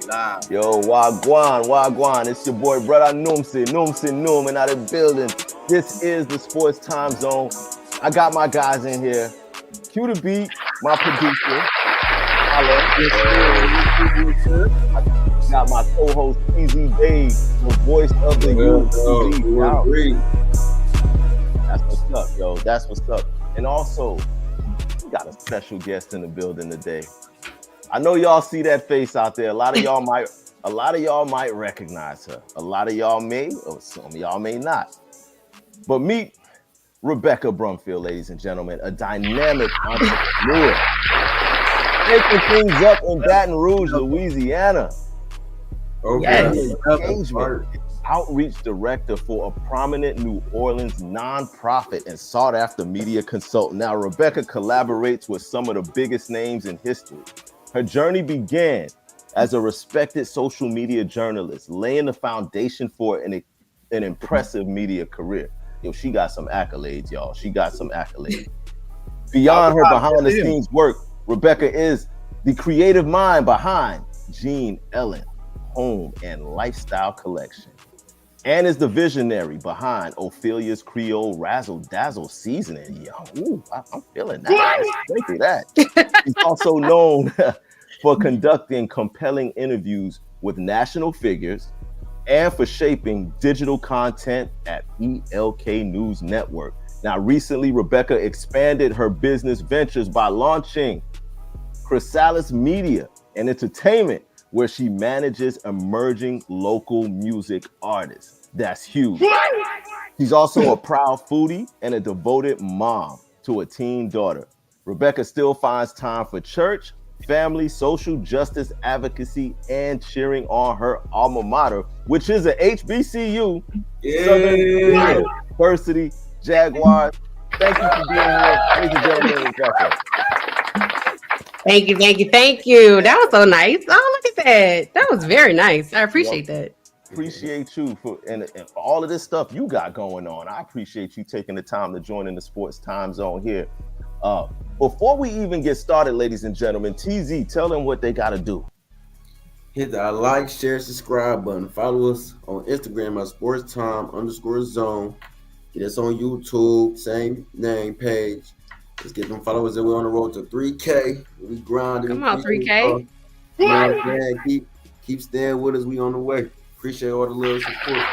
Yo, Wagwan. It's your boy, brother Noom, and out of the building. This is the Sports Time Zone. I got my guys in here. Cue the beat, my producer. I got my co-host, TZ Dave, the voice of the youth. That's what's up, yo. That's what's up. And also, we got a special guest in the building today. I know y'all see that face out there. A lot of y'all might recognize her. A lot of y'all may, or some of y'all may not. But meet Rebecca Brumfield, ladies and gentlemen, a dynamic entrepreneur. Taking things up in Baton Rouge, Louisiana. Yes. Outreach director for a prominent New Orleans nonprofit and sought after media consultant. Now, Rebecca collaborates with some of the biggest names in history. Her journey began as a respected social media journalist, laying the foundation for an impressive media career. Yo, she got some accolades, y'all. She got some accolades. Beyond her behind-the-scenes work, Rebecca is the creative mind behind Jean Ellen Home and Lifestyle Collection, and is the visionary behind Ophelia's Creole Razzle Dazzle seasoning. Yo, ooh, I'm feeling that. Thank you, that. She's also known for conducting compelling interviews with national figures and for shaping digital content at ELK News Network. Now, recently, Rebecca expanded her business ventures by launching Chrysalis Media and Entertainment, where she manages emerging local music artists. That's huge. She's also a proud foodie and a devoted mom to a teen daughter. Rebecca still finds time for church, family, social justice advocacy, and cheering on her alma mater, which is a HBCU, Southern University Jaguars. Thank you for being here, ladies and gentlemen. Rebecca. Thank you. That was so nice. Oh, look at that. That was very nice. I appreciate that. Appreciate you for and all of this stuff you got going on. I appreciate you taking the time to join in the Sports Time Zone here. Before we even get started, ladies and gentlemen, TZ, tell them what they got to do. Hit that like, share, subscribe button. Follow us on Instagram at SportsTime_Zone. Get us on YouTube, same name page. Let's get them followers and we're on the road to 3K. We grinding. Come on, 3K. Keep staying with us. We on the way. Appreciate all the little support.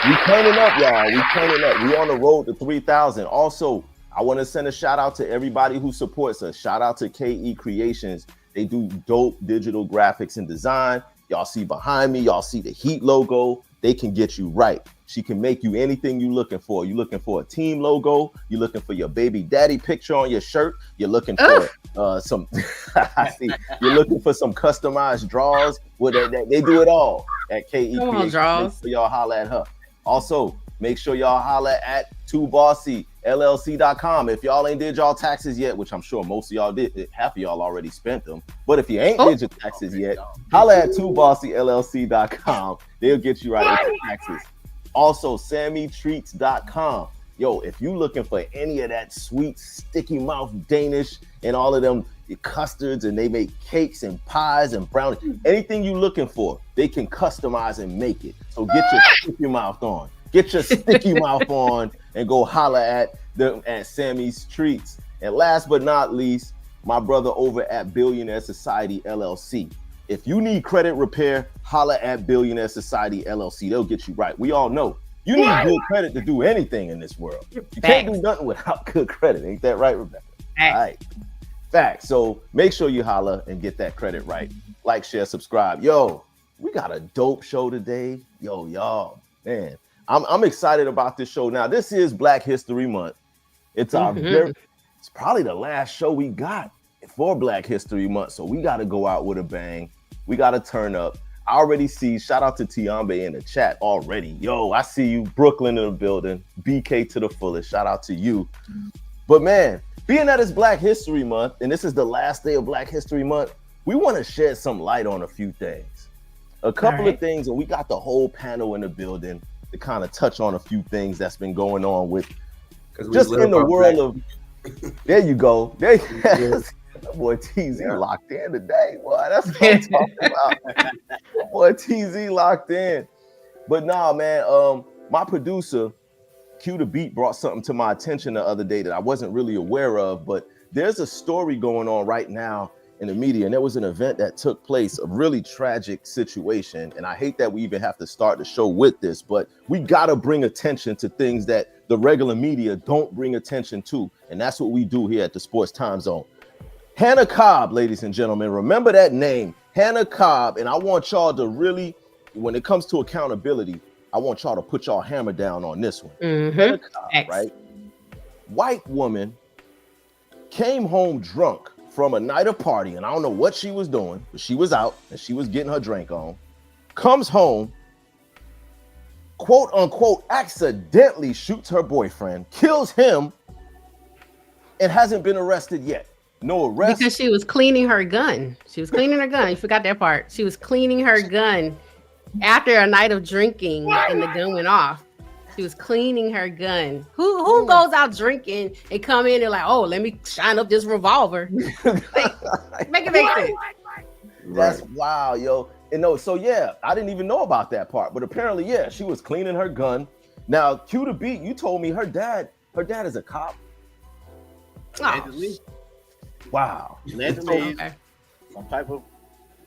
We turning up, y'all. We turning up. We on the road to 3,000. Also, I want to send a shout out to everybody who supports us. Shout out to KE Creations. They do dope digital graphics and design. Y'all see behind me, y'all see the Heat logo. They can get you right. She can make you anything you're looking for. You're looking for a team logo. You're looking for your baby daddy picture on your shirt. You're looking for some. I see. You're looking for some customized draws. Well, they do it all at KE Creations. Make sure y'all holler at her. Also, make sure y'all holler at 2BossyLLC.com. If y'all ain't did y'all taxes yet, which I'm sure most of y'all did, half of y'all already spent them. But if you ain't did your taxes yet, holler at 2BossyLLC.com. They'll get you right with your taxes. Also, SammyTreats.com. Yo, if you looking for any of that sweet, sticky mouth Danish and all of them custards, and they make cakes and pies and brownies, anything you looking for, they can customize and make it. So get your sticky mouth on. Get your sticky mouth on and go holler at them at Sammy's Treats. And last but not least, my brother over at Billionaire Society LLC. If you need credit repair, holler at Billionaire Society LLC. They'll get you right. We all know you need good credit to do anything in this world. You can't do nothing without good credit. Ain't that right, Rebecca? All right. Fact. So make sure you holler and get that credit right. Like, share, subscribe. Yo, we got a dope show today. Yo, y'all, man. I'm excited about this show. Now, this is Black History Month. It's our it's probably the last show we got for Black History Month. So we got to go out with a bang. We got to turn up. I already see, shout out to Tiambe in the chat already. Yo, I see you. Brooklyn in the building. BK to the fullest. Shout out to you. But man, being that it's Black History Month, and this is the last day of Black History Month, we want to shed some light on a few things. A couple of things, and we got the whole panel in the building to kind of touch on a few things that's been going on with just in the world of there you go. That boy TZ locked in today, boy. That's what I'm talking about. Boy TZ locked in. But nah, man. My producer, Q the Beat, brought something to my attention the other day that I wasn't really aware of. But there's a story going on right now in the media, and there was an event that took place, a really tragic situation. And I hate that we even have to start the show with this, but we gotta bring attention to things that the regular media don't bring attention to, and that's what we do here at the Sports Time Zone. Hannah Cobb, ladies and gentlemen, remember that name, Hannah Cobb. And I want y'all to really, when it comes to accountability, I want y'all to put y'all hammer down on this one. Hannah Cobb, right? White woman came home drunk from a night of party, and I don't know what she was doing, but she was out and she was getting her drink on. Comes home, quote unquote, accidentally shoots her boyfriend, kills him, and hasn't been arrested yet. No arrest. Because she was cleaning her gun. She was cleaning her gun. You forgot that part. She was cleaning her gun after a night of drinking, and the gun went off. She was cleaning her gun. Who goes out drinking and come in and like, oh, let me shine up this revolver? Like, make it make sense. That's wow, yo. And no, so yeah, I didn't even know about that part, but apparently, yeah, she was cleaning her gun. Now, Q the Beat, you told me her dad is a cop. Allegedly. Wow. Allegedly, some type of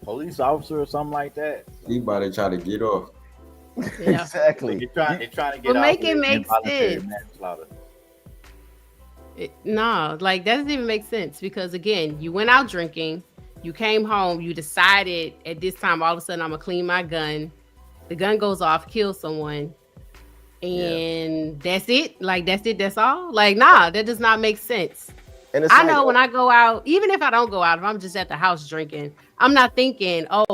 police officer or something like that. He about to try to get off. Yeah. Exactly. They're trying to get But off make it with make involuntary sense. manslaughter. No, like that doesn't even make sense, because again, you went out drinking, you came home, you decided at this time all of a sudden I'm gonna clean my gun. The gun goes off, kills someone, and that's it. Like that's it. That's all. Like nah, that does not make sense. And it's I know when I go out, even if I don't go out, if I'm just at the house drinking, I'm not thinking, oh,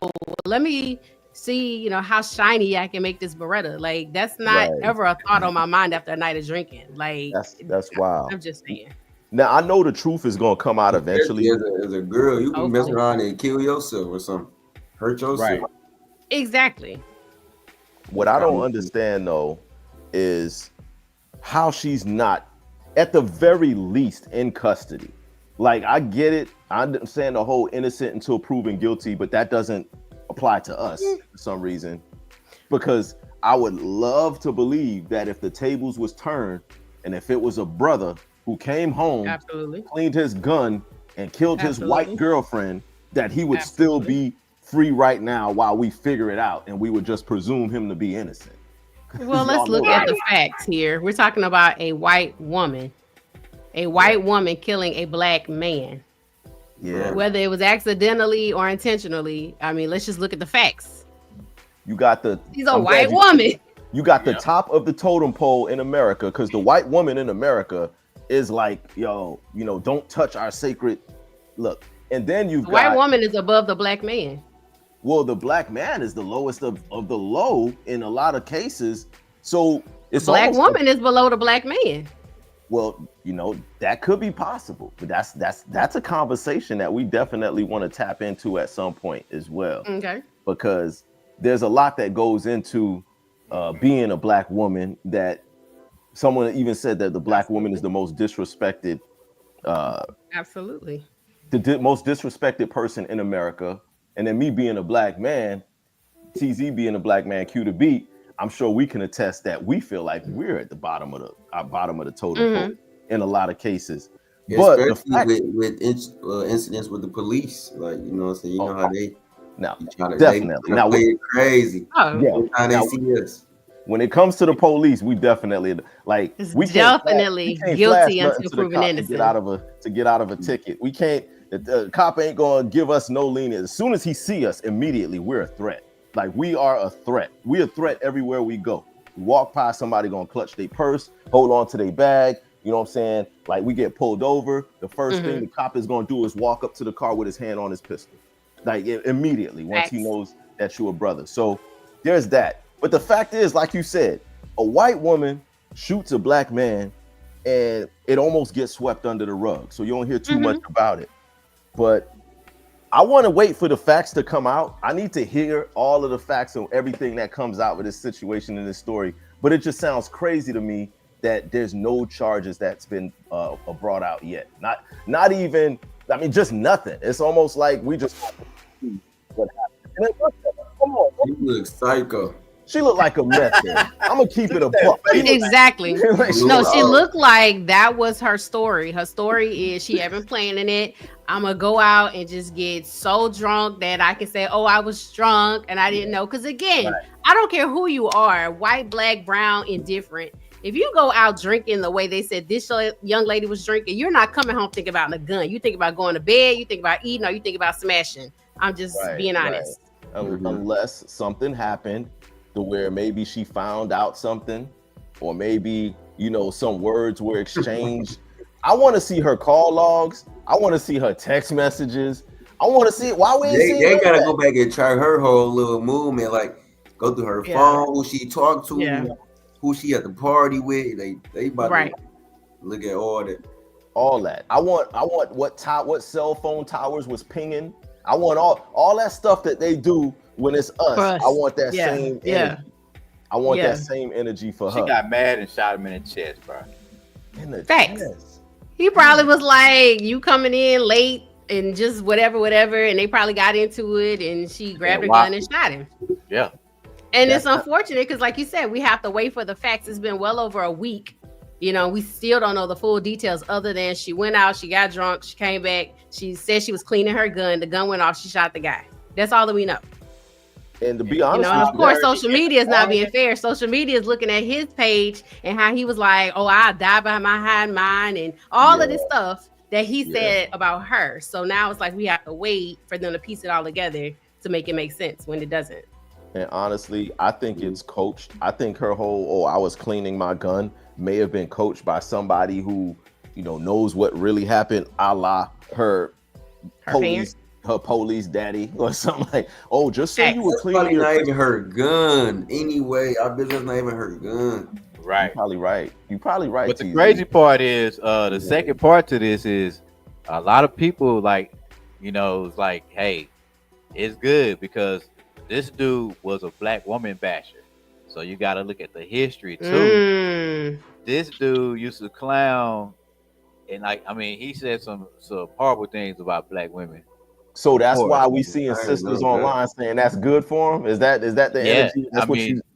let me see, how shiny I can make this Beretta. Like that's not ever a thought on my mind after a night of drinking. Like that's wild. I'm just saying. Now I know the truth is gonna come out eventually. As a girl, you can mess around and kill yourself or something, hurt yourself. Right. Exactly. What I don't understand though is how she's not at the very least in custody. Like I get it. I understand the whole innocent until proven guilty, but that doesn't apply to us for some reason. Because I would love to believe that if the tables was turned and if it was a brother who came home, cleaned his gun and killed his white girlfriend, that he would still be free right now while we figure it out, and we would just presume him to be innocent. Well, let's look at the facts here. We're talking about a white woman. A white woman killing a black man. Yeah. Whether it was accidentally or intentionally, I mean, let's just look at the facts. You got She's a white woman. You got the top of the totem pole in America, because the white woman in America is like, don't touch our sacred look. And then you've got white woman is above the black man. Well, the black man is the lowest of the low in a lot of cases. So it's black woman is below the black man. Well, that could be possible, but that's a conversation that we definitely want to tap into at some point as well. Okay. Because there's a lot that goes into being a black woman, that someone even said that the black woman is the most disrespected. Absolutely. The most disrespected person in America. And then me being a black man, TZ being a black man, Q the Beat, I'm sure we can attest that we feel like we're at the bottom of the totem pole in a lot of cases. Yeah, but especially with incidents with the police, like how they definitely now play it crazy. Now, see us. When it comes to the police, we definitely we definitely guilty until proven innocent. To get out of a ticket, we can't. The cop ain't gonna give us no lenience. As soon as he see us, immediately we're a threat. Like we are a threat. We're a threat everywhere we go. We walk past somebody gonna clutch their purse, hold on to their bag. You know what I'm saying? Like we get pulled over. The first thing the cop is gonna do is walk up to the car with his hand on his pistol. Like immediately once he knows that you're a brother. So there's that. But the fact is, like you said, a white woman shoots a black man and it almost gets swept under the rug. So you don't hear too much about it. But I want to wait for the facts to come out. I need to hear all of the facts and everything that comes out with this situation in this story. But it just sounds crazy to me that there's no charges that's been brought out yet. Not even I mean, just nothing. It's almost like we just what happened. And come on, You look psycho. she looked like a mess head. I'm gonna keep it a buck. Exactly. Like, No, she looked like that was her story. Her story is she had been planning it. I'm gonna go out and just get so drunk that I can say, "Oh, I was drunk and I didn't know." Because again, I don't care who you are, white, black, brown, indifferent. If you go out drinking the way they said this young lady was drinking, you're not coming home thinking about a gun. You think about going to bed. You think about eating, or you think about smashing. I'm just being honest. Unless something happened to where maybe she found out something, or maybe some words were exchanged. I want to see her call logs. I want to see her text messages. I want to see it. Why we ain't see They gotta go back and track her whole little movement, like go through her phone, who she talked to, who she at the party with. They about to look at all that. All that. I want what cell phone towers was pinging. I want all that stuff that they do when it's us. I want that same energy. I want that same energy for her. She got mad and shot him in the chest, bro. In the Facts. chest. He probably was like, you coming in late and just whatever, and they probably got into it, and she grabbed her gun and shot him. Yeah. And it's unfortunate because, like you said, we have to wait for the facts. It's been well over a week. We still don't know the full details other than she went out, she got drunk, she came back, she said she was cleaning her gun, the gun went off, she shot the guy. That's all that we know. And to be honest, and of course, social media is not being fair. Social media is looking at his page and how he was like, "Oh, I'll die by my hind mind," and all of this stuff that he said about her. So now it's like we have to wait for them to piece it all together to make it make sense when it doesn't. And honestly, I think it's coached. I think her whole I was cleaning my gun may have been coached by somebody who knows what really happened, a la her police. Her police daddy or something like, just so you were cleaning your... not even her gun anyway. I bet that's not even her gun. Right. You're probably right. But the crazy part is the second part to this is a lot of people it's like, hey, it's good because this dude was a black woman basher. So you got to look at the history too. This dude used to clown, and he said some horrible things about black women. So that's why we seeing sisters online saying that's good for them. Is that the energy?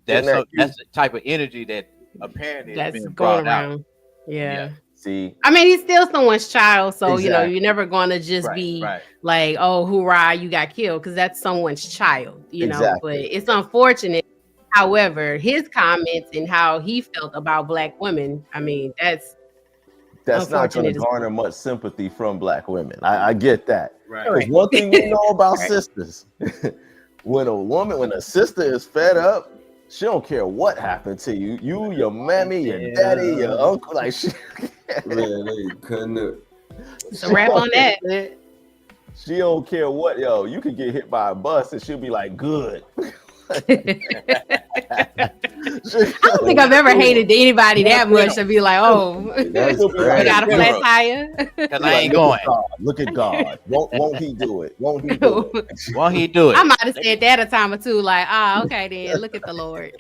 That's the type of energy that apparently that's being going around. Out. Yeah. See, he's still someone's child, so you're never going to just be like, "Oh, hoorah, you got killed," because that's someone's child, know. But it's unfortunate. However, his comments and how he felt about black women, that's not going to garner much sympathy from black women. I get that. Because one thing we know about sisters, when a sister is fed up, she don't care what happened to you. You, your mammy, your daddy, your uncle, like she. It's a wrap on that. She don't care what, you could get hit by a bus and she'll be like, good. I don't think I've ever hated anybody that much to be like, "Oh, I got a flat tire." Because I ain't going. Look at God. Won't he do it? Won't he do it? Won't he do it? I might have said that a time or two, like, okay, then look at the Lord.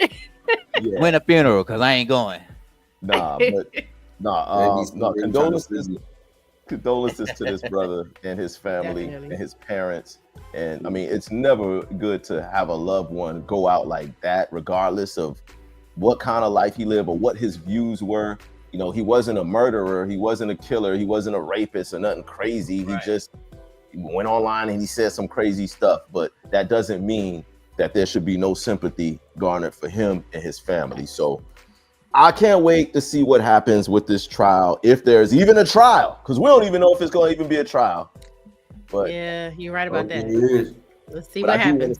Win a funeral because I ain't going. Condolences to this brother and his family and his parents. And it's never good to have a loved one go out like that, regardless of what kind of life he lived or what his views were. He wasn't a murderer, he wasn't a killer, he wasn't a rapist or nothing crazy. He just went online and he said some crazy stuff, but that doesn't mean that there should be no sympathy garnered for him and his family. So I can't wait to see what happens with this trial, if there's even a trial, because we don't even know if it's going to even be a trial. But yeah, you're right about that. Let's see what happens.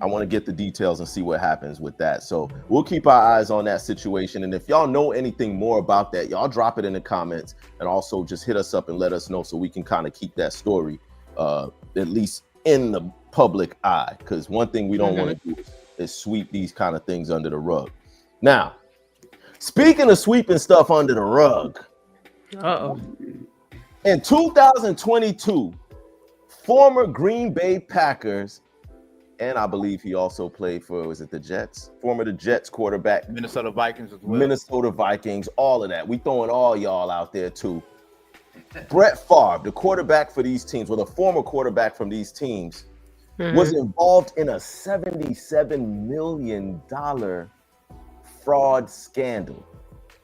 I want to get the details and see what happens with that. So we'll keep our eyes on that situation. And if y'all know anything more about that, y'all drop it in the comments, and also just hit us up and let us know so we can kind of keep that story at least in the public eye. Because one thing we don't want to do is sweep these kind of things under the rug. Now, speaking of sweeping stuff under the rug, in 2022, former Green Bay Packers, and I believe he also played for, was it the Jets? Former the Jets quarterback. Minnesota Vikings as well. Minnesota Vikings, all of that. We throwing all y'all out there too. Brett Favre, the quarterback for these teams, or the former quarterback from these teams, was involved in a $77 million fraud scandal,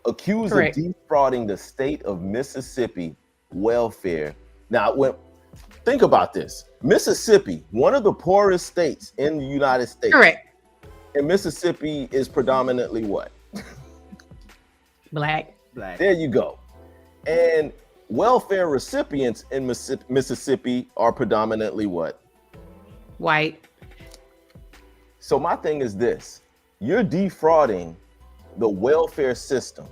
accused of defrauding the state of Mississippi welfare. Now, think about this. Mississippi, one of the poorest states in the United States. Correct. And Mississippi is predominantly what? Black. There you go. And welfare recipients in Mississippi are predominantly what? White. So my thing is this. You're defrauding the welfare system,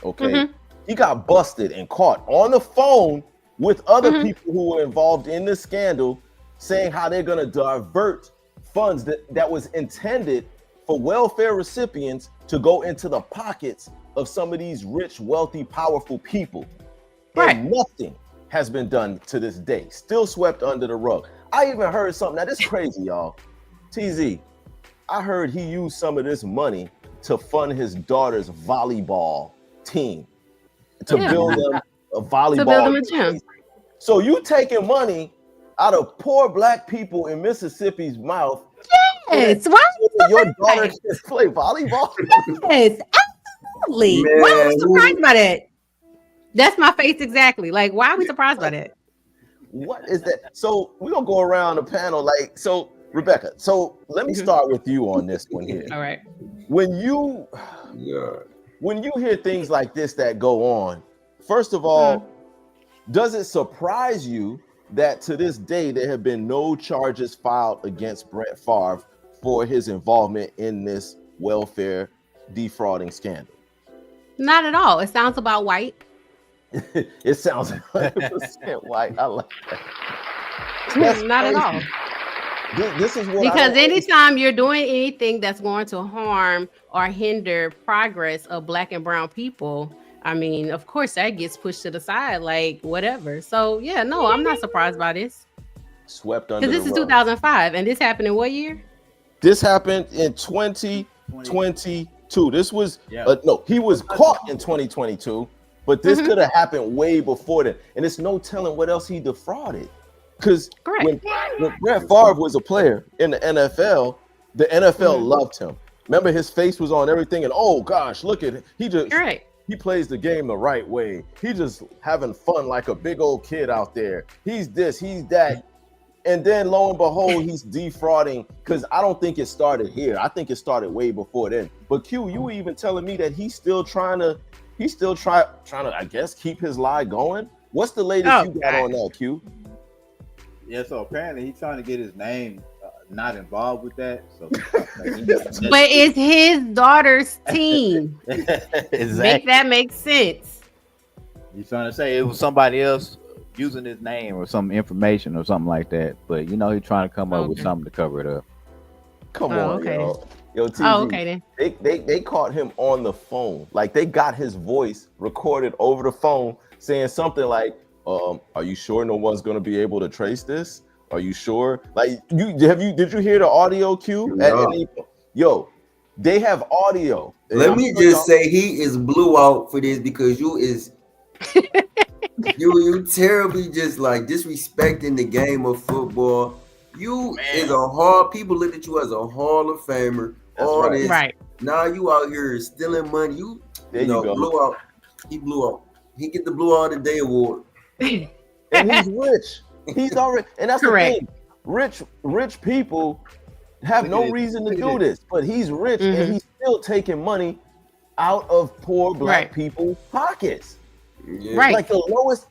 okay? He got busted and caught on the phone with other people who were involved in this scandal, saying how they're going to divert funds that was intended for welfare recipients to go into the pockets of some of these rich, wealthy, powerful people. And nothing has been done to this day. Still swept under the rug. I even heard something. Now, this is crazy, y'all. TZ, I heard he used some of this money to fund his daughter's volleyball team, to build them a volleyball to build them a gym. So you taking money out of poor black people in Mississippi's mouth. Yes. Why? So your daughter can play volleyball? Yes, absolutely. Man, Why are we surprised by that? That's my face exactly. Like, why are we surprised by that? What is that? So we're gonna go around the panel. Like, so Rebecca, so let me start with you on this one here. All right. When you hear things like this that go on, first of all, does it surprise you that to this day there have been no charges filed against Brett Favre for his involvement in this welfare defrauding scandal? Not at all. It sounds about white. It sounds 100% white. I like that. Not at all. This is what because anytime you're doing anything that's going to harm or hinder progress of black and brown people, I mean, of course that gets pushed to the side, like whatever. So yeah, no, I'm not surprised by this. Swept under the rug. Because this is 2005, and this happened in what year? This happened in 2022. This was no, he was caught in 2022, but this could have happened way before that. And it's no telling what else he defrauded. Because when Brett Favre was a player in the NFL loved him. Remember, his face was on everything, and oh gosh, look at him. He plays the game the right way. He just having fun like a big old kid out there. He's this, he's that. And then lo and behold, he's defrauding, because I don't think it started here. I think it started way before then. But Q, you were even telling me that he's still trying to, I guess, keep his lie going. What's the latest you got on that, Q? Yeah, so apparently he's trying to get his name not involved with that. So, but it's his daughter's team. Exactly. Make that make sense. He's trying to say it was somebody else using his name or some information or something like that. But you know, he's trying to come up with something to cover it up. Come on, yo, TZ, then. They caught him on the phone. Like, they got his voice recorded over the phone saying something like, are you sure no one's going to be able to trace this? Are you sure? Like, did you hear the audio, Q? No. Yo, they have audio. Let me just say he is blew out for this, because you terribly just like disrespecting the game of football. People look at you as a Hall of Famer. This. Right. Now you out here stealing money. You go. Blew out. He blew out. He get the Blew Out of the Day award. And he's rich. He's already, and that's correct. The thing. Rich people have no reason to do this, but he's rich and he's still taking money out of poor black people's pockets. Yeah. Right. Like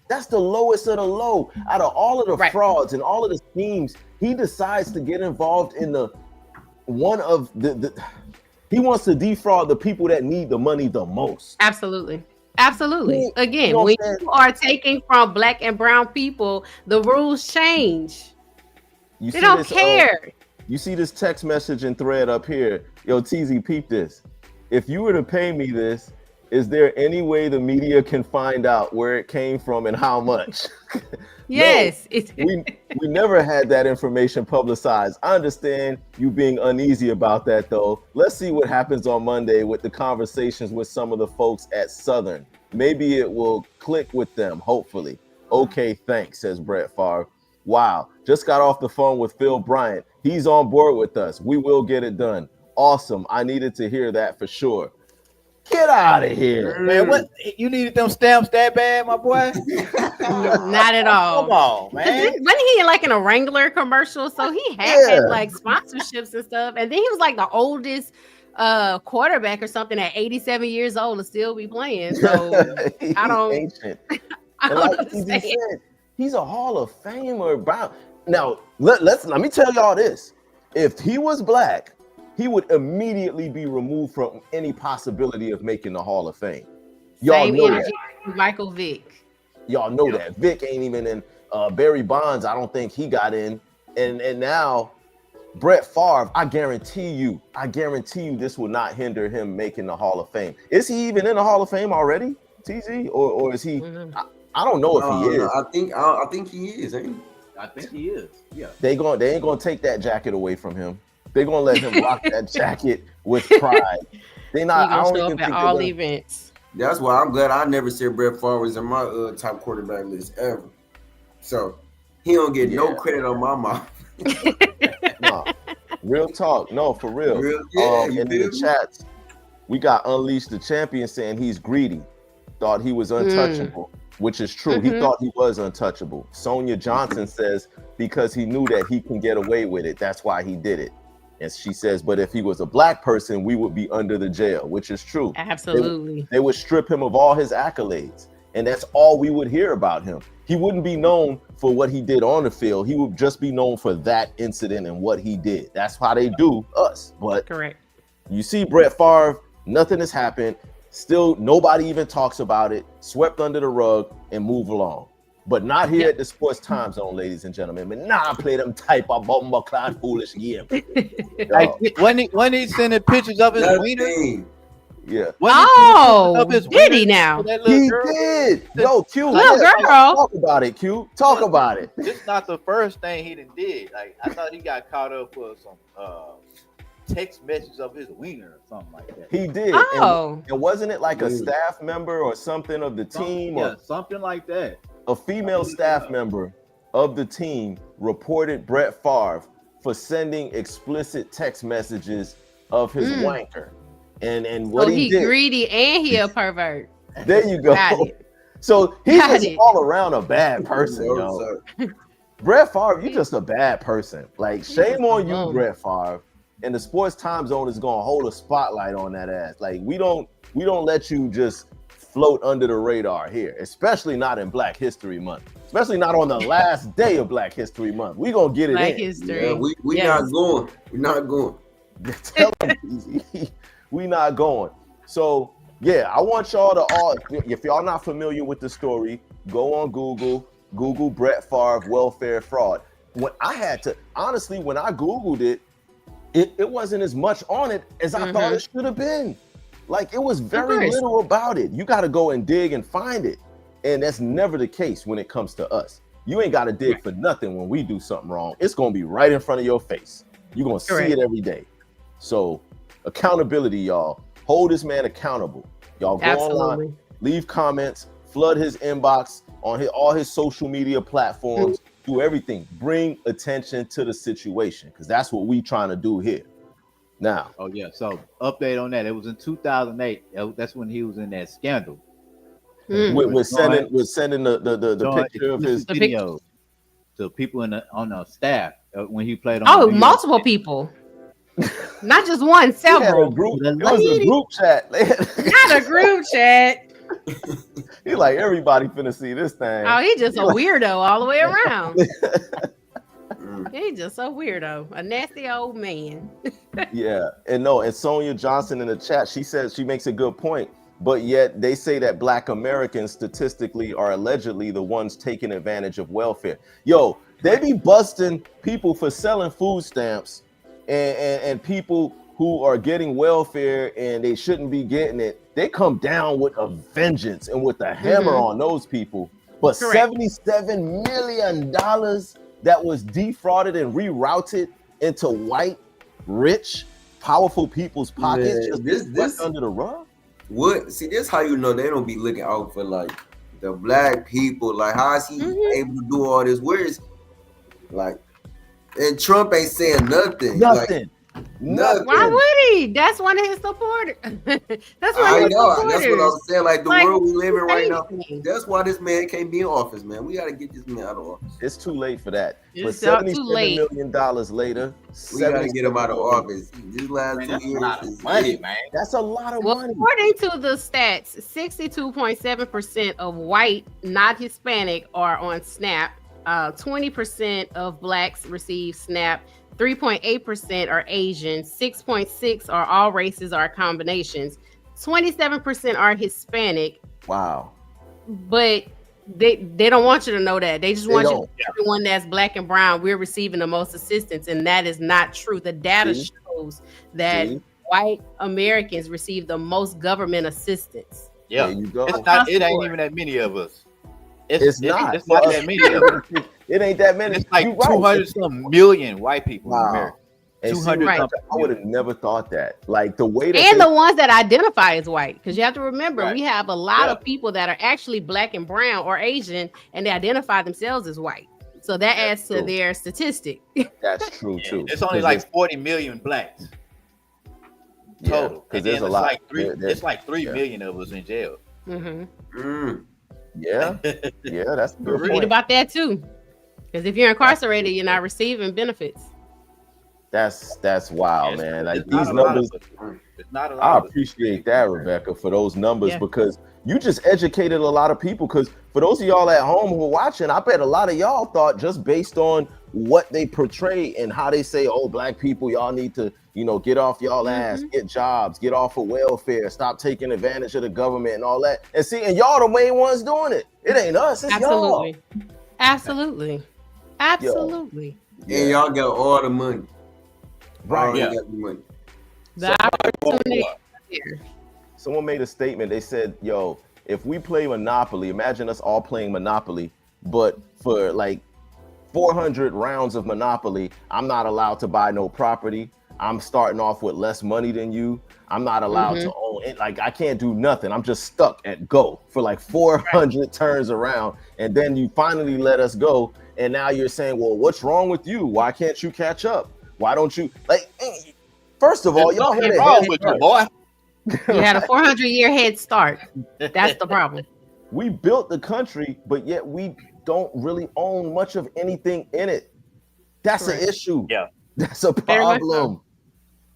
that's the lowest of the low. Out of all of the frauds and all of the schemes, he decides to get involved in he wants to defraud the people that need the money the most. Absolutely. Again, when you are taking from black and brown people, the rules change. They don't care. You see this text message and thread up here. Yo, TZ, peep this. If you were to pay me this, is there any way the media can find out where it came from and how much? Yes. No, we never had that information publicized. I understand you being uneasy about that, though. Let's see what happens on Monday with the conversations with some of the folks at Southern. Maybe it will click with them, hopefully. Okay, thanks, says Brett Favre. Wow, just got off the phone with Phil Bryant. He's on board with us. We will get it done. Awesome. I needed to hear that for sure. Get out of here. Man, what you needed them stamps that bad, my boy? Not at all. Come on, man. Wasn't he like in a Wrangler commercial? So he had like sponsorships and stuff. And then he was like the oldest quarterback or something at 87 years old to still be playing. So I don't ancient. I And don't like he understand. said, he's a Hall of Famer. Brown. Now, let me tell y'all this. If he was black, he would immediately be removed from any possibility of making the Hall of Fame. Y'all Same know energy that. as Michael Vick. Y'all know that. Vic ain't even in. Barry Bonds, I don't think he got in. And now Brett Favre, I guarantee you this will not hinder him making the Hall of Fame. Is he even in the Hall of Fame already, TZ? Or is he? I don't know if he is. I think he is, ain't he? I think he is. Yeah. They ain't gonna take that jacket away from him. They're gonna let him rock that jacket with pride. They not. I don't Show even up at think all events. That's why I'm glad I never said Brett Favre was in my top quarterback list ever. So he don't get no credit on my mouth. No, real talk. No, for real. You and in the chats, we got Unleashed the Champion saying he's greedy. Thought he was untouchable, which is true. He thought he was untouchable. Sonia Johnson says because he knew that he can get away with it. That's why he did it. And she says, but if he was a black person, we would be under the jail, which is true. Absolutely. They would strip him of all his accolades. And that's all we would hear about him. He wouldn't be known for what he did on the field. He would just be known for that incident and what he did. That's how they do us. But correct. You see Brett Favre, nothing has happened. Still, nobody even talks about it. Swept under the rug and move along. But not here at the Sports Time Zone, ladies and gentlemen. But nah, play them type of bomber clad foolish game. Like, when he sending pictures of his wiener. Yeah. Did he now? He did. Yo, Q. Little girl. Talk about it, Q. Talk about it. This is not the first thing he done did. Like, I thought he got caught up for some text messages of his wiener or something like that. He did. Oh. And wasn't it like a staff member or something of the team? Yeah, something like that. A female staff member of the team reported Brett Favre for sending explicit text messages of his wanker. And what he did. Greedy and he a pervert. There you go. So he's just all around a bad person, yo. Brett Favre, you just a bad person. Like, shame on you, Brett Favre. And the Sports Time Zone is gonna hold a spotlight on that ass. Like, we don't let you just float under the radar here, especially not in Black History Month, especially not on the last day of Black History Month. We gonna get it Black in. History. Yeah, we not going. We're not going. Tell them, we not going. So yeah, I want y'all to all, if y'all not familiar with the story, go on Google Brett Favre welfare fraud. When I had to, honestly, when I Googled it, it wasn't as much on it as I thought it should have been. Like, it was very little about it. You got to go and dig and find it. And that's never the case when it comes to us. You ain't got to dig for nothing when we do something wrong. It's going to be right in front of your face. You're going to see it every day. So accountability, y'all. Hold this man accountable. Y'all go online, leave comments, flood his inbox on all his social media platforms, do everything. Bring attention to the situation, because that's what we trying to do here. Now. Oh, yeah. So update on that. It was in 2008. That's when he was in that scandal. With sending the picture of his video to people on the staff when he played on. Oh, multiple people. Not just one, several. It was a group chat. Not a group chat. He's like, everybody finna see this thing. Oh, he's just a weirdo all the way around. He's just a weirdo, a nasty old man. Yeah, and Sonia Johnson in the chat, she says, she makes a good point, but yet they say that Black Americans statistically are allegedly the ones taking advantage of welfare. Yo, they be busting people for selling food stamps and people who are getting welfare and they shouldn't be getting it. They come down with a vengeance and with a hammer on those people. But $77 million that was defrauded and rerouted into white, rich, powerful people's pockets, this under the rug. What? See, this how you know they don't be looking out for like the black people. Like, how is he able to do all this? Where is like? And Trump ain't saying nothing. Nothing. Nothing. Why would he? That's one of his supporters. That's one I of his know. supporters. That's what I'm saying. Like the Like, world we live in right now. crazy. That's why this man can't be in office, man. We gotta get this man out of office. It's too late for that. It's But too $77 late. million later, We gotta get him out of $77 office. These last 2 years is money, it. man. That's a lot of Well, money. according to the stats, 62.7% of white, not Hispanic, are on SNAP. 20% of blacks receive SNAP. 3.8% are Asian. 6.6% are all races or combinations. 27% are Hispanic. Wow. But they don't want you to know that. They just They want you don't. to everyone that's black and brown, we're receiving the most assistance, and that is not true. The data See? shows that See? white Americans receive the most government assistance. Yeah, There you go. it's not. It ain't even that many of us. It's not. It's not that many of us. It ain't that many. It's like You right. 200 some million white people in Wow. America. And see, 200 Right. something I would have never thought that. Like the way that And they- the ones that identify as white, because you have to remember, Right. we have a lot Yeah. of people that are actually black and brown or Asian, and they identify themselves as white. So that adds to true. their statistic. that's true Yeah, too. it's only 'Cause like 40 million blacks total. because And there's then a it's lot. like three. There- It's like 3 yeah. million of us in jail. Mm-hmm. Yeah, yeah, that's a good Read point. about that too, because if you're incarcerated, you're not receiving benefits. That's wild, It's- man. Like it's not these a lot of numbers, us. It's not a lot. I of us. appreciate that, Rebecca, for those numbers Yeah. because you just educated a lot of people. Because for those of y'all at home who are watching, I bet a lot of y'all thought just based on what they portray and how they say, "Oh, black people, y'all need to, get off y'all ass, get jobs, get off of welfare, stop taking advantage of the government and all that." And see, and y'all the main ones doing it. It ain't us, it's Absolutely, y'all. absolutely, absolutely. And y'all got all the money. Right. Already Yeah. got the money. The opportunity is here. Someone made a statement. They said, "Yo, if we play Monopoly, imagine us all playing Monopoly, but for like 400 rounds of Monopoly, I'm not allowed to buy no property. I'm starting off with less money than you. I'm not allowed to own it. Like I can't do nothing. I'm just stuck at go for like 400 turns around, and then you finally let us go. And now you're saying, well, what's wrong with you? Why can't you catch up? Why don't you like?" First of all, There's y'all nothing had a wrong head with you, start. boy. You had a 400-year head start. That's the problem. We built the country, but yet we don't really own much of anything in it. That's Correct. an issue. Yeah. That's a Very much so. problem.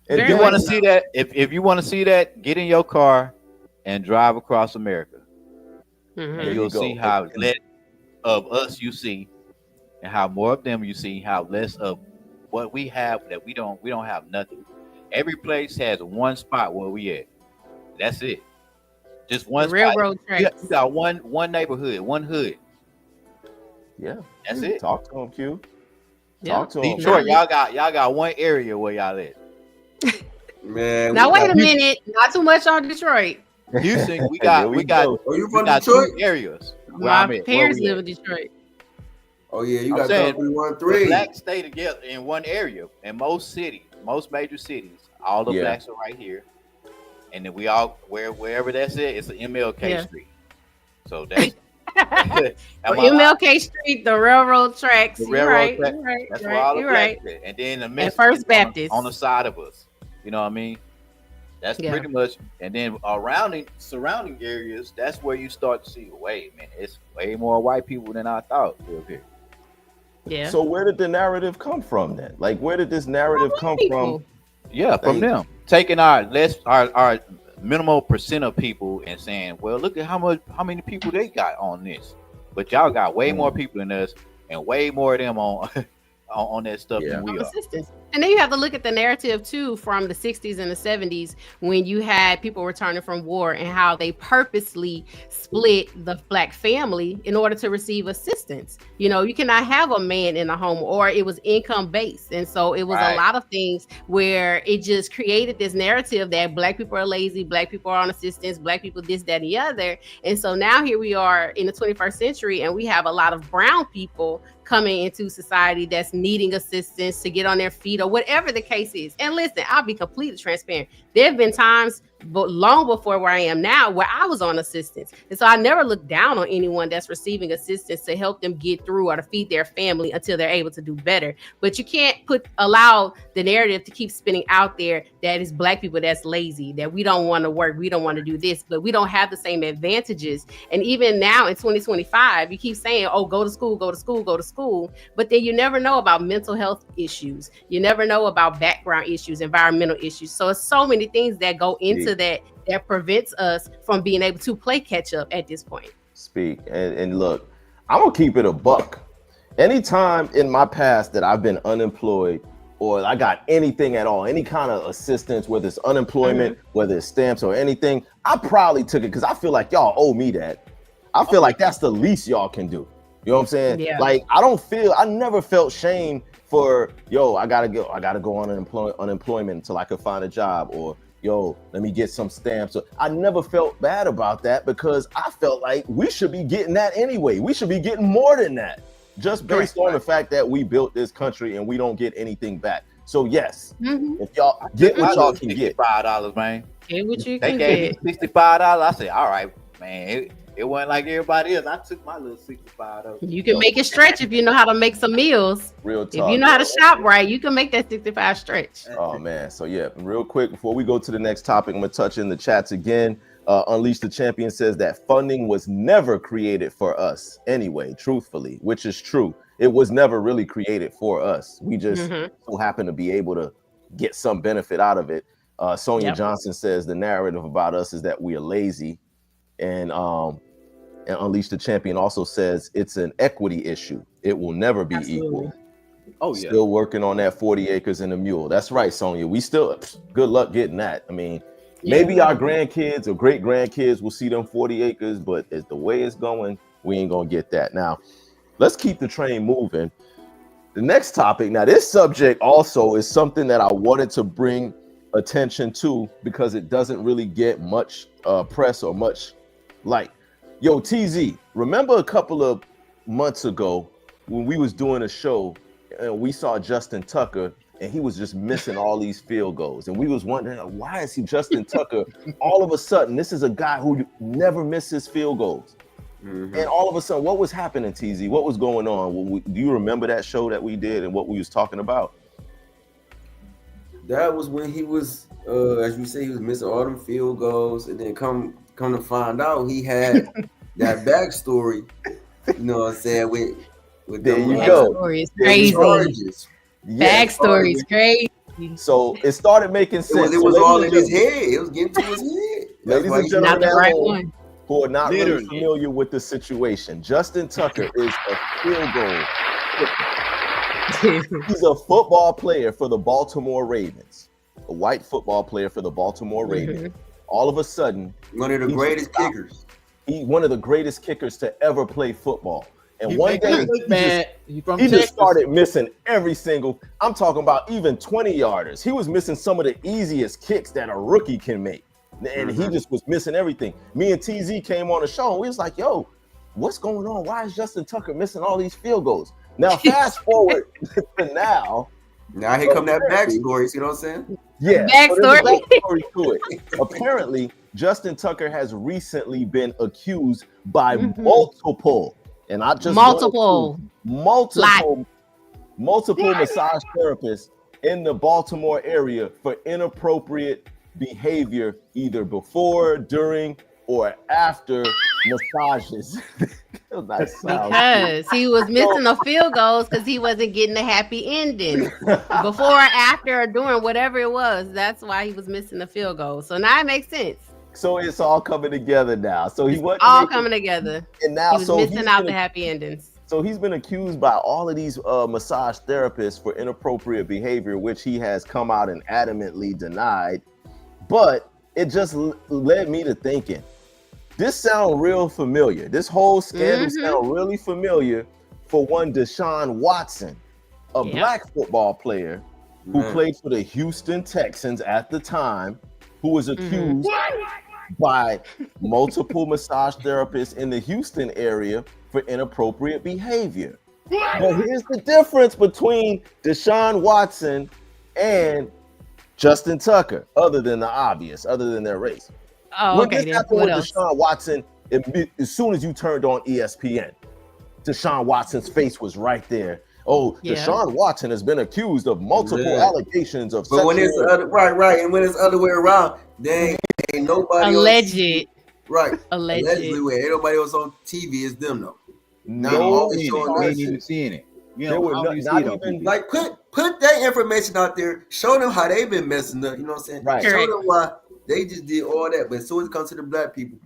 And Very If you much want to so. see that, if you want to see that, get in your car and drive across America, Mhm. There and you you'll go. see how And- less of us you see, and how more of them you see. How less of what we have that we don't have nothing. Every place has one spot where we at. That's it. Just one The spot. railroad You tracks. got one neighborhood, one hood. yeah, That's it. Talk to him, Q. Yeah. Talk to him. Detroit, y'all got one area where y'all at. Man. Now we wait got- a minute, not too much on Detroit. Houston, we There got go. Oh, you we from got Detroit? 2 areas where My I'm at. parents where we live at. in Detroit. Oh yeah, you I'm got saying, company The 1-3. blacks stay together in one area. In most cities, most major cities, all the Yeah. blacks are right here, and then we all wherever that's it, it's an MLK Yeah. Street. So that's Or MLK Street, the railroad tracks. The You're railroad right. track. You're right. That's You're where all right. the You're blacks right. at. And then the And Mexicans First Baptist. on the side of us. You know what I mean? That's Yeah. pretty much. And then surrounding areas, that's where you start to see. Wait, man, it's way more white people than I thought live here. Yeah. So where did the narrative come from then? Like, where did this narrative come People. from? Yeah, from They- them taking our minimal percent of people and saying, well, look at how many people they got on this, but y'all got way more people than us and way more of them on on that stuff Yeah. than we are. Assistance. And then you have to look at the narrative too from the 60s and the 70s when you had people returning from war and how they purposely split the black family in order to receive assistance. You know, you cannot have a man in a home, or it was income based. And so it was Right. a lot of things where it just created this narrative that black people are lazy, black people are on assistance, black people this, that, and the other. And so now here we are in the 21st century, and we have a lot of brown people coming into society that's needing assistance to get on their feet or whatever the case is. And listen, I'll be completely transparent. There have been times but long before where I am now, where I was on assistance. And so I never look down on anyone that's receiving assistance to help them get through or to feed their family until they're able to do better. But you can't allow the narrative to keep spinning out there that it's Black people that's lazy, that we don't want to work, we don't want to do this, but we don't have the same advantages. And even now in 2025, you keep saying, oh, go to school, go to school, go to school. But then you never know about mental health issues. You never know about background issues, environmental issues. So it's so many things that go into that prevents us from being able to play catch up at this point. Speak. And look, I'm gonna keep it a buck. Anytime in my past that I've been unemployed or I got anything at all, any kind of assistance, whether it's unemployment, whether it's stamps or anything, I probably took it because I feel like y'all owe me that. I feel like that's the least y'all can do. You know what I'm saying? Yeah. Like I never felt shame for, I gotta go on unemployment until I could find a job, or let me get some stamps. So I never felt bad about that because I felt like we should be getting that anyway. We should be getting more than that, just based on the fact that we built this country and we don't get anything back. So yes, if y'all get what y'all can get, $65, man. Get what you They can gave get. me $65. I said, all right, man. It wasn't like everybody else. I took my little $65. You can make it stretch if you know how to make some meals. Real talk. If you know how to shop right, you can make that 65 stretch. Oh man. So yeah, real quick before we go to the next topic, I'm gonna touch in the chats again. Unleash the Champion says that funding was never created for us anyway, truthfully, which is true. It was never really created for us. We just so happen to be able to get some benefit out of it. Sonia Johnson says the narrative about us is that we are lazy. And Unleash the Champion also says it's an equity issue. It will never be equal. Oh yeah. Still working on that 40 acres and a mule. That's right, Sonia. We still, good luck getting that. I mean, maybe our grandkids or great grandkids will see them 40 acres, but as the way it's going, we ain't gonna get that. Now, let's keep the train moving. The next topic. Now, this subject also is something that I wanted to bring attention to because it doesn't really get much press or much light. Yo, TZ, remember a couple of months ago when we was doing a show and we saw Justin Tucker and he was just missing all these field goals, and we was wondering, why is he Justin Tucker? All of a sudden, this is a guy who never misses field goals. And all of a sudden, what was happening, TZ? What was going on? Do you remember that show that we did and what we was talking about? That was when he was, as you say, he was missing all them field goals, and then come to find out he had that backstory. You know what I'm saying? With there them, you go. Backstory is crazy. Charges. Backstory is crazy. So it started making sense. It was all in his head. It was getting to his head. Ladies and gentlemen, Not the right one. who are not really familiar with the situation, Justin Tucker is a field goal. He's a football player for the Baltimore Ravens, a white football player for the Baltimore Ravens. All of a sudden, one of the greatest kickers. He's one of the greatest kickers to ever play football. And one day he just started missing every single, I'm talking about even 20-yarders. He was missing some of the easiest kicks that a rookie can make. And he just was missing everything. Me and TZ came on the show and we was like, yo, what's going on? Why is Justin Tucker missing all these field goals? Now, fast forward to now. Now here come that backstory. See what I'm saying? Yeah. Backstory. Backstory to it. Apparently, Justin Tucker has recently been accused by multiple, and not just multiple massage therapists in the Baltimore area for inappropriate behavior, either before, during, or after massages. Because he was missing the field goals because he wasn't getting a happy ending before, after, or during, whatever it was. That's why he was missing the field goal. So now it makes sense. So it's all coming together now. So he wasn't all coming together. And now he was missing out the happy endings. So he's been accused by all of these massage therapists for inappropriate behavior, which he has come out and adamantly denied. But it just led me to thinking, this sounds real familiar. This whole scandal sounds really familiar for one Deshaun Watson, a black football player who played for the Houston Texans at the time, who was accused by multiple massage therapists in the Houston area for inappropriate behavior. But here's the difference between Deshaun Watson and Justin Tucker, other than the obvious, other than their race. Oh, When okay. this happened What with else? Deshaun Watson, as soon as you turned on ESPN, Deshaun Watson's face was right there. Oh, Yeah. Deshaun Watson has been accused of multiple allegations of But when it's sexual. right, and when it's other way around, they ain't nobody Alleged. else. Right. Alleged. Allegedly, where ain't nobody else on TV is them though. No, always showing we that ain't even shit. seeing it. You There know, were how not- do you not see it on even- TV? Like put that information out there. Show them how they've been messing up. You know what I'm saying? Right. Show Correct. them why they just did all that. But as soon as it comes to the black people,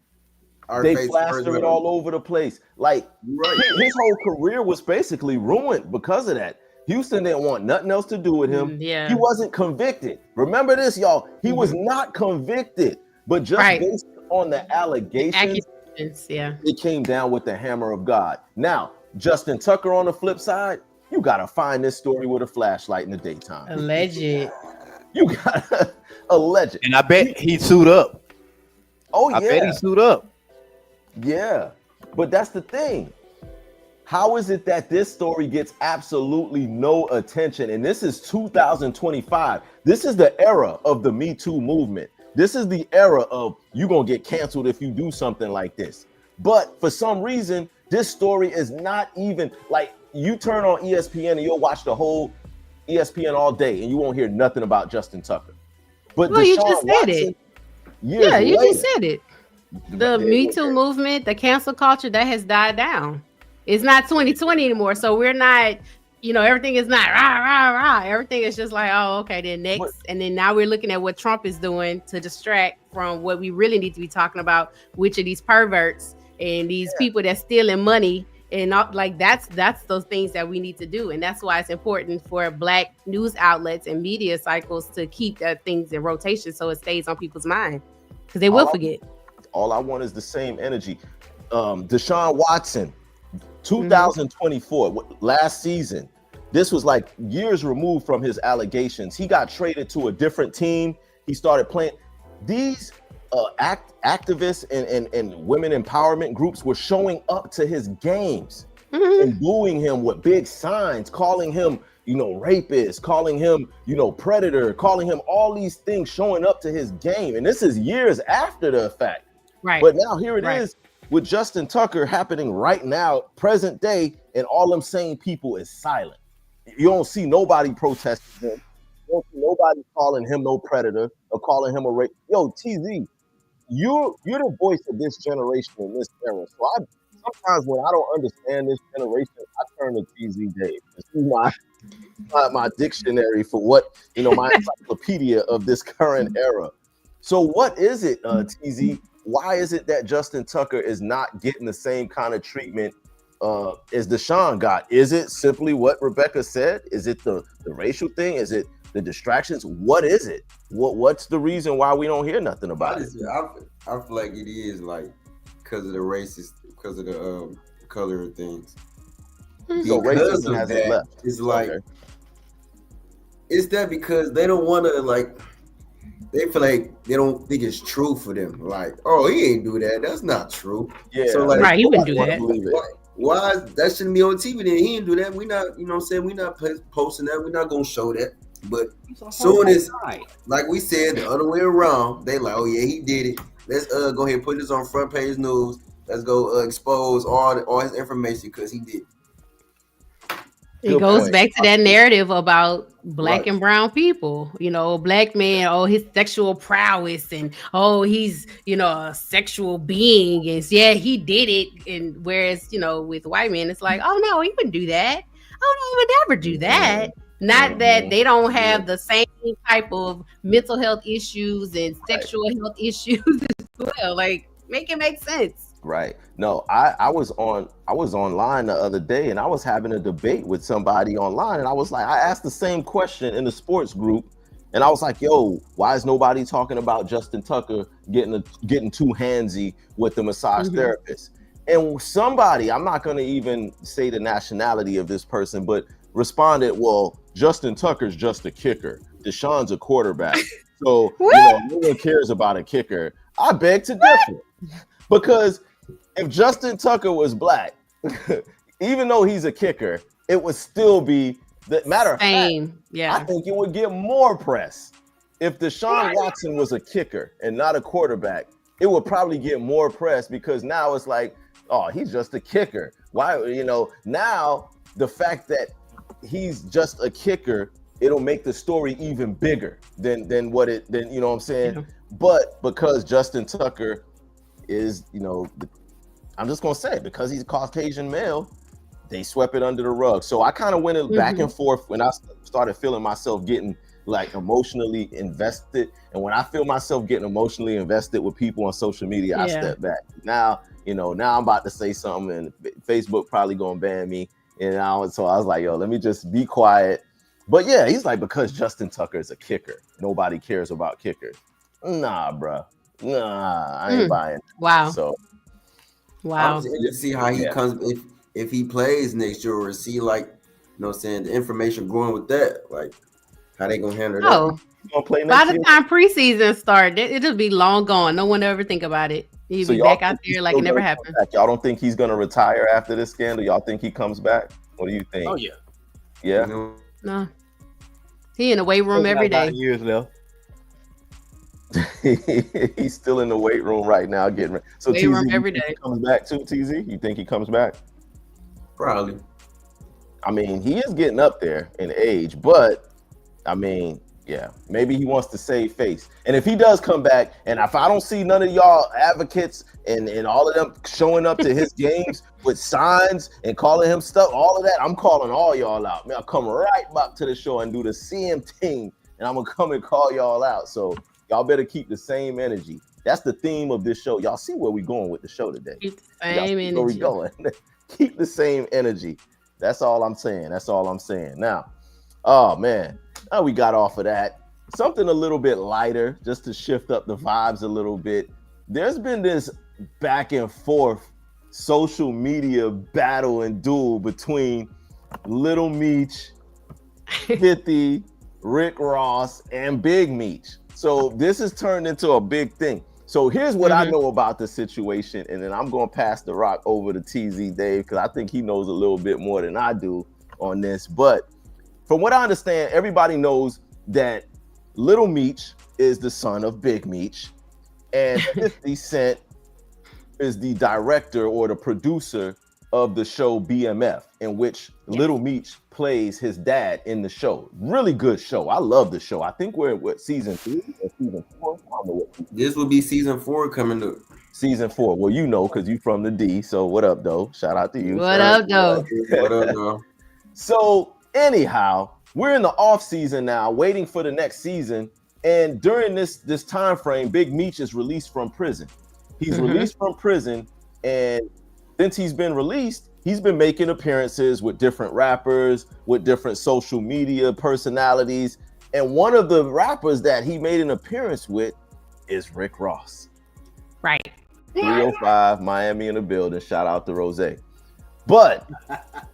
our They face plaster first it all over the place. Like Right. his whole career was basically ruined because of that. Houston didn't want nothing else to do with him. Yeah. He wasn't convicted. Remember this, y'all. He was not convicted, but just Right. based on the allegations, Accusations, yeah. it came down with the hammer of God. Now, Justin Tucker on the flip side, you gotta find this story with a flashlight in the daytime. Alleged. You gotta allege it. And I bet he sued up. Oh I bet yeah, he sued up. yeah. But that's the thing. How is it that this story gets absolutely no attention? And this is 2025. This is the era of the Me Too movement. This is the era of you gonna get canceled if you do something like this. But for some reason, this story is not even like you turn on ESPN and you'll watch the whole ESPN all day and you won't hear nothing about Justin Tucker. But Well, you Deshaun just said Watson, it. years Yeah, you later, just said it. The Me Too movement, the cancel culture, that has died down. It's not 2020 anymore, so we're not, everything is not rah, rah, rah. Everything is just like, oh, okay, then next. But- And then now we're looking at what Trump is doing to distract from what we really need to be talking about, which are these perverts and these people that's stealing money. And not, like that's those things that we need to do. And that's why it's important for Black news outlets and media cycles to keep things in rotation so it stays on people's mind, because they will forget. All I want is the same energy. Deshaun Watson, 2024, last season. This was like years removed from his allegations. He got traded to a different team. He started playing. These activists and women empowerment groups were showing up to his games and booing him with big signs, calling him, rapist, calling him, predator, calling him all these things, showing up to his game. And this is years after the fact. Right. But now here it is with Justin Tucker happening right now, present day, and all them same people is silent. You don't see nobody protesting him. You don't see nobody calling him no predator or calling him a rape. Yo, TZ, you're the voice of this generation in this era. So sometimes when I don't understand this generation, I turn to TZ Dave. This is my dictionary for what, my encyclopedia of this current era. So what is it, TZ? Why is it that Justin Tucker is not getting the same kind of treatment as Deshaun got? Is it simply what Rebecca said? Is it the racial thing? Is it the distractions? What is it? What's the reason why we don't hear nothing about it? I feel like it is like because of the racist, because of the color of things. So Because racism of hasn't that, left. it's like Okay. it's that because they don't want to they feel like they don't think it's true for them. Like, oh, he ain't do that. That's not true. Yeah, So like, Right, he wouldn't do I wanna that. believe it. why that shouldn't be on TV then? He didn't do that. We not, what I'm saying, we not posting that. We're not gonna show that. But soon as, like we said, the other way around, they like, oh yeah, he did it. Let's go ahead and put this on front page news. Let's go expose all his information because he did. It Good goes point. back to that narrative about Black Right. and brown people. Black man, his sexual prowess, and he's a sexual being, and yeah, he did it. And whereas with white men, it's like, oh no, he wouldn't do that. Oh no, he would never do that. Not that they don't have the same type of mental health issues and sexual health issues as well. Like, make it make sense. Right. No, I was online the other day and I was having a debate with somebody online, and I was like, I asked the same question in the sports group, and I was like, yo, why is nobody talking about Justin Tucker getting too handsy with the massage therapist? And somebody, I'm not going to even say the nationality of this person, but responded, well, Justin Tucker's just a kicker. Deshaun's a quarterback. So, no one cares about a kicker. I beg to differ. Because if Justin Tucker was Black, even though he's a kicker, it would still be the matter of fact. Same. Yeah. I think it would get more press if Deshaun Watson was a kicker and not a quarterback, it would probably get more press because now it's like, oh, he's just a kicker. Why, now the fact that he's just a kicker, it'll make the story even bigger than what it, you know what I'm saying? Yeah. But because Justin Tucker is, I'm just going to say it, because he's a Caucasian male, they swept it under the rug. So I kind of went back and forth when I started feeling myself getting like emotionally invested. And when I feel myself getting emotionally invested with people on social media, I step back. Now, now I'm about to say something and Facebook probably going to ban me. So I was like, yo, let me just be quiet. But yeah, he's like, because Justin Tucker is a kicker, nobody cares about kickers. Nah, bro. Nah, I ain't buying it. Wow. So, wow. Let's see how he comes if he plays next year, or see like, the information going with that, like how they gonna handle that. By the time preseason started, it'll be long gone. No one ever think about it. He'll be back out there like it never happened. Y'all don't think he's gonna retire after this scandal? Y'all think he comes back? What do you think? Oh yeah. Yeah. No. He in the weight room every day. Years left. He's still in the weight room right now getting ready. So weight room every day. He comes back too, TZ? You think he comes back? Probably. I mean, he is getting up there in age, but I mean, yeah, maybe he wants to save face. And if he does come back, and if I don't see none of y'all advocates and all of them showing up to his games with signs and calling him stuff, all of that, I'm calling all y'all out. Man, I'll come right back to the show and do the same thing, and I'm going to come and call y'all out. So y'all better keep the same energy. That's the theme of this show. Y'all see where we going with the show today. Keep the same energy. Where we going. Keep the same energy. That's all I'm saying. Now, oh, man. Now we got off of that. Something a little bit lighter, just to shift up the vibes a little bit. There's been this back and forth social media battle and duel between Little Meech, 50, Rick Ross, and Big Meech. So this has turned into a big thing. So here's what I know about the situation, and then I'm going to pass the rock over to TZ Dave, because I think he knows a little bit more than I do on this. But from what I understand, everybody knows that Little Meech is the son of Big Meech, and 50 Cent is the director or the producer of the show BMF, in which Little Meech plays his dad in the show. Really good show. I love the show. I think we're at season 3 or season 4. I don't know what. This will be season 4 coming up. Season 4. Well, because you from the D. So what up, though? Shout out to you. What up, though? What up, though? So anyhow, we're in the off season now, waiting for the next season. And during this time frame, Big Meech is released from prison. He's released from prison, and since he's been released, he's been making appearances with different rappers, with different social media personalities. And one of the rappers that he made an appearance with is Rick Ross. Right. 305 Miami in the building. Shout out to Rose. But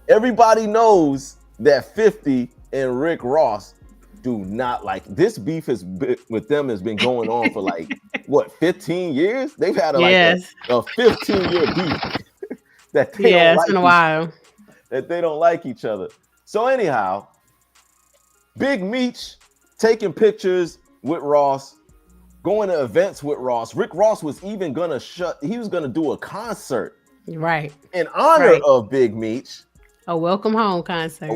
everybody knows that 50 and Rick Ross do not like this. Beef with them has been going on for like what, 15 years? They've had a 15-year beef that they don't like, it's been a while. That they don't like each other. So anyhow, Big Meech taking pictures with Ross, going to events with Ross. Rick Ross was even gonna do a concert, right, in honor of Big Meech. A welcome home concert.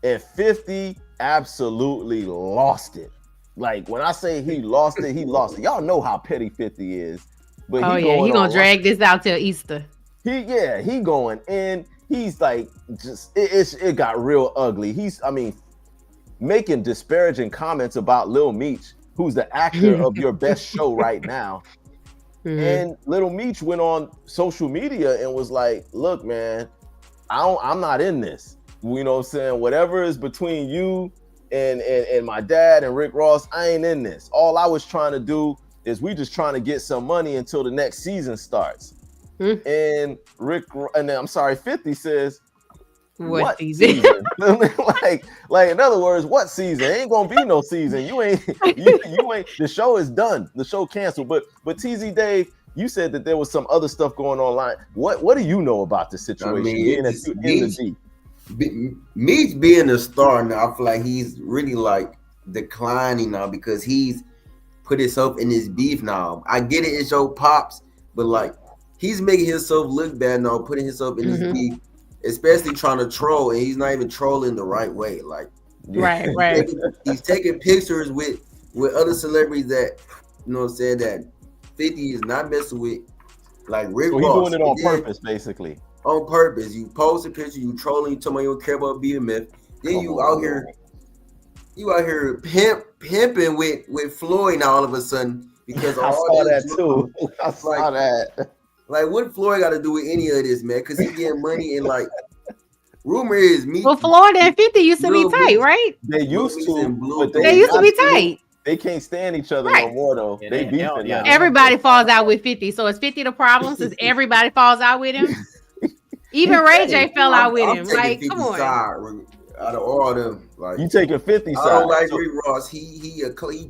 And 50 absolutely lost it. Like when I say he lost it, he lost it. Y'all know how petty 50 is. But he gonna drag this out till Easter. He going, and he's like, it got real ugly. He's making disparaging comments about Lil Meech, who's the actor of your best show right now. And Little Meech went on social media and was like, look, man, I'm not in this. You know what I'm saying? Whatever is between you and my dad and Rick Ross, I ain't in this. All I was trying to do is we just trying to get some money until the next season starts. And 50 says, what season? like in other words, what season? Ain't gonna be no season. You ain't the show is done. The show canceled. But TZ Dave, you said that there was some other stuff going online. What do you know about the situation? Meech being a star now, I feel like he's really like declining now because he's put himself in this beef now. I get it, it's your pops, but like he's making himself look bad now, putting himself in this beef, especially trying to troll, and he's not even trolling the right way. Like, Right. he's taking pictures with other celebrities that you know what I'm saying that 50 is not messing with, like Rick So Ross. he's doing it on purpose, basically. On purpose, you post a picture, you trolling, you talking about you don't care about BMF, then you out here pimping with Floyd now all of a sudden because of I all saw this that drama. too. I saw that. Like what Floyd got to do with any of this, man? Because he getting money and like rumor is me. Well, Florida and 50 used to be tight, right? They used to, but they used to be tight. They can't stand each other no more though. Yeah, they beefing now. Everybody falls out with 50. So is 50 the problem since everybody falls out with him? Even Ray J fell out with him. Like, come on. Out of all them, like you taking 50 side. I don't like Rick Ross. He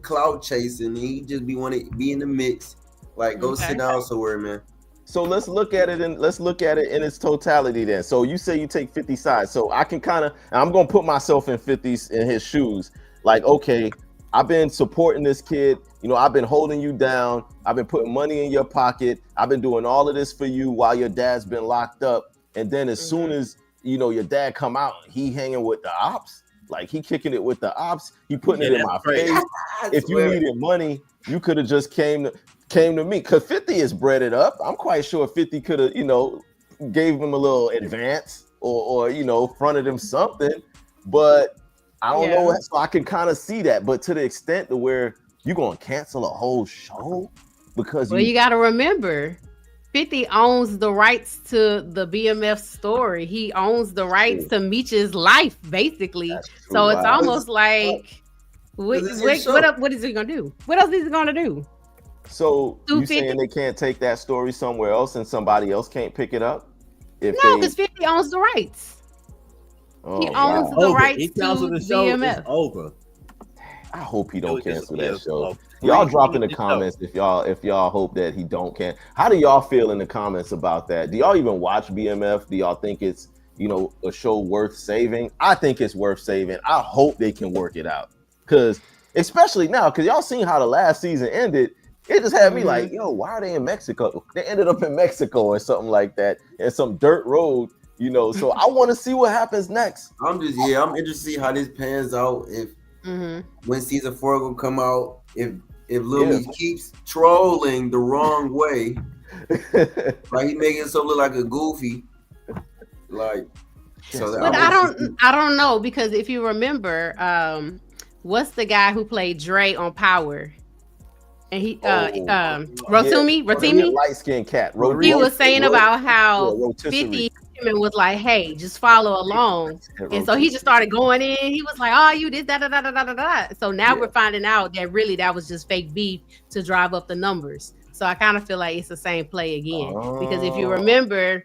clout chasing. He just want to be in the mix. Like, go sit down somewhere, man. So let's look at it in its totality then. So you say you take 50 sides. So I can kind of, I'm gonna put myself in 50's in his shoes. Like, okay, I've been supporting this kid. You know, I've been holding you down. I've been putting money in your pocket. I've been doing all of this for you while your dad's been locked up. And then as soon as you know your dad come out, he hanging with the ops. Like he kicking it with the ops. He putting it in my face. If you needed money, you could have just came to me. Cause 50 is breaded up. I'm quite sure 50 could have, you know, gave him a little advance or you know, fronted him something. But I don't know. So I can kind of see that. But to the extent to where you gonna cancel a whole show because you got to remember, 50 owns the rights to the BMF story. He owns the rights to Meech's life, basically. So it's almost like, what is he gonna do? What else is he gonna do? So you saying they can't take that story somewhere else and somebody else can't pick it up? No, because 50 owns the rights. He owns the rights to BMF. Over. I hope he don't cancel that show. Y'all drop in the comments if y'all hope that he don't can. How do y'all feel in the comments about that? Do y'all even watch BMF? Do y'all think it's, you know, a show worth saving? I think it's worth saving. I hope they can work it out. Cause especially now, cause y'all seen how the last season ended. It just had me like, yo, why are they in Mexico? They ended up in Mexico or something like that, and some dirt road, you know. So I want to see what happens next. I'm interested to see how this pans out. If when season 4 will come out, if Lil Meech keeps trolling the wrong way, like he making himself look like a goofy, like. So but I don't know, because if you remember, what's the guy who played Dre on Power? And he Rotimi, light skinned cat. He was saying about how 50 was like, hey, just follow along. And so he just started going in. He was like, oh, you did that. So now we're finding out that really that was just fake beef to drive up the numbers. So I kind of feel like it's the same play again. Because if you remember,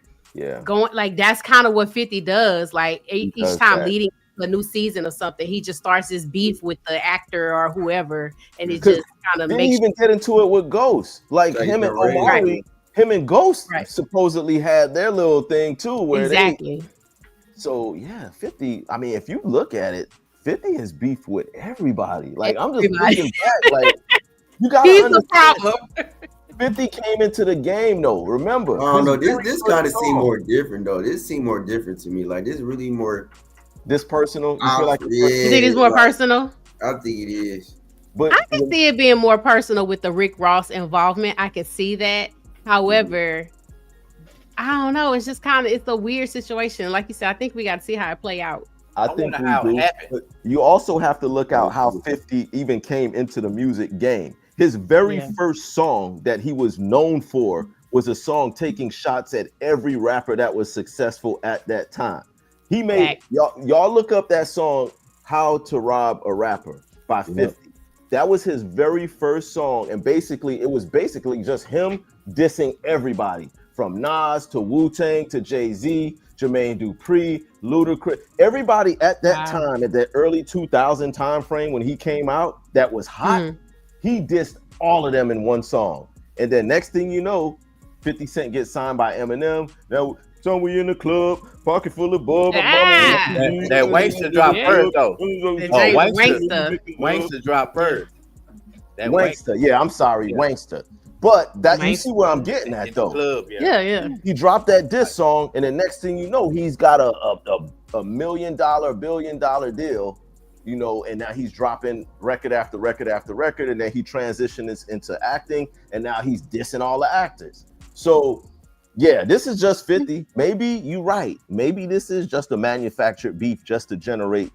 going like that's kind of what 50 does. Like each time leading a new season or something, he just starts this beef with the actor or whoever, and it just kind of makes. Even get into it with Ghost, like him and Omari, him and Ghost supposedly had their little thing too, where So yeah, 50. I mean, if you look at it, 50 is beef with everybody. Like I'm just thinking back, like you gotta understand. 50 came into the game though. Remember? Oh no, this kind of seemed more different though. This seemed more different to me. Like this really more. This personal? You feel like you think it's more personal? I think it is. But I can see it being more personal with the Rick Ross involvement. I can see that. However, I don't know. It's just it's a weird situation. Like you said, I think we got to see how it play out. I think we do. But you also have to look out how 50 even came into the music game. His very first song that he was known for was a song taking shots at every rapper that was successful at that time. He made y'all look up that song "How to Rob a Rapper" by 50. That was his very first song, and it was just him dissing everybody from Nas to Wu-Tang to Jay-Z, Jermaine Dupri, Ludacris. Everybody at that time, at that early 2000 time frame when he came out, that was hot. He dissed all of them in one song, and then next thing you know, 50 Cent gets signed by Eminem. Now So we in the club, pocket full of bub. Ah. That Wankster dropped first though. Wankster dropped first. That Wankster, yeah, I'm sorry, Wankster. But that you see where I'm getting at though. Club, yeah. He dropped that diss song, and the next thing you know, he's got a $1 million, $1 billion deal, you know, and now he's dropping record after record after record, and then he transitions into acting, and now he's dissing all the actors. So yeah, this is just 50. Maybe you're right. Maybe this is just a manufactured beef just to generate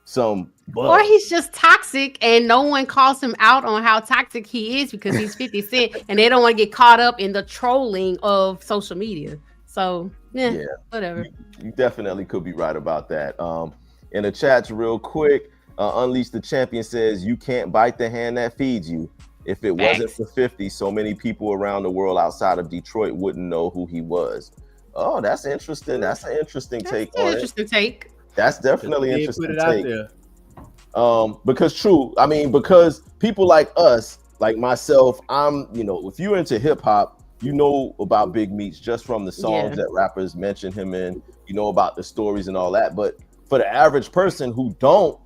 some buzz. Or he's just toxic and no one calls him out on how toxic he is because he's 50 Cent and they don't want to get caught up in the trolling of social media. So yeah. Whatever. You definitely could be right about that. In the chats real quick, Unleash the Champion says you can't bite the hand that feeds you. If it wasn't for 50, so many people around the world outside of Detroit wouldn't know who he was. Oh, that's interesting. That's an interesting take on it. That's definitely an interesting take. Because people like us, like myself, if you're into hip hop, you know about Big Meech just from the songs that rappers mention him in, you know about the stories and all that. But for the average person who don't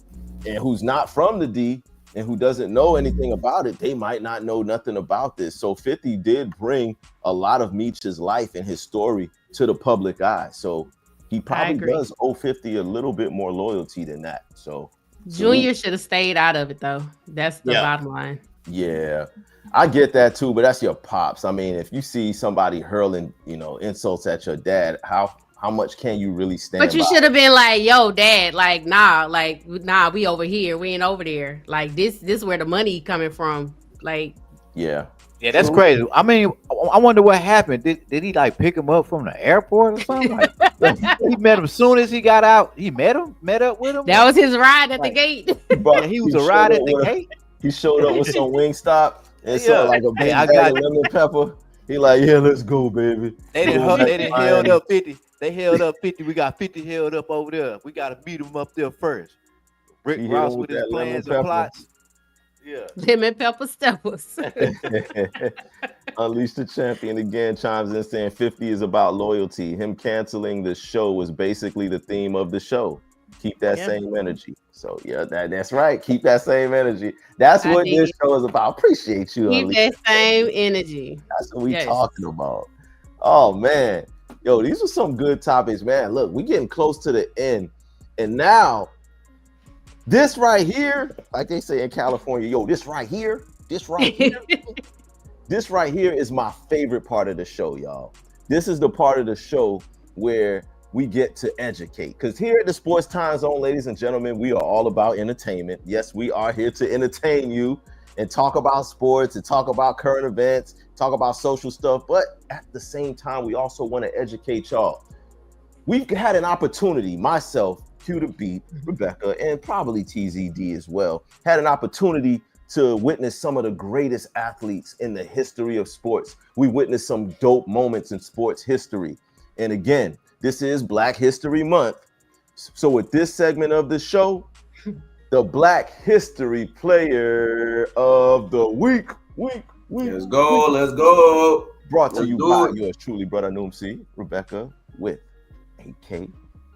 and who's not from the D and who doesn't know anything about it, they might not know nothing about this. So 50 did bring a lot of Meech's life and his story to the public eye. So he probably does owe 50 a little bit more loyalty than that. So Junior should have stayed out of it though. That's the bottom line. Yeah, I get that too, but that's your pops. I mean, if you see somebody hurling, insults at your dad, how much can you really stand? But you should have been like, yo, dad, nah, we over here, we ain't over there. Like this is where the money coming from. Like, yeah, that's crazy. I mean, I wonder what happened. Did he like pick him up from the airport or something? Like, he met him soon as he got out. He met up with him. That was his ride at the gate. But he was a ride at the gate. He showed up with some Wingstop and saw like a big bag of lemon pepper. He like, yeah, let's go, baby. They didn't held up 50. They held up 50. We got 50 held up over there. We got to beat him up there first. Rick Ross with his plans and plots. Yeah. Lemon pepper steppers. Unleash the Champion again chimes in saying 50 is about loyalty. Him canceling the show was basically the theme of the show. Keep that same energy. So yeah, that's right. Keep that same energy. That's what this show is about. Appreciate you. Keep that same energy. That's what we talking about. Oh man. Yo, these are some good topics, man. Look, we getting close to the end. And now this right here, like they say in California, this right here is my favorite part of the show, y'all. This is the part of the show where we get to educate. Because here at the Sports Time Zone, ladies and gentlemen, we are all about entertainment. Yes, we are here to entertain you and talk about sports and talk about current events, talk about social stuff. But at the same time, we also want to educate y'all. We've had an opportunity, myself, Q to Beat, Rebecca, and probably TZD as well, had an opportunity to witness some of the greatest athletes in the history of sports. We witnessed some dope moments in sports history. And again, this is Black History Month. So with this segment of the show, the Black History Player of the Week. Let's go. Brought to you by yours truly, brother Noomsi, Rebecca, with AK,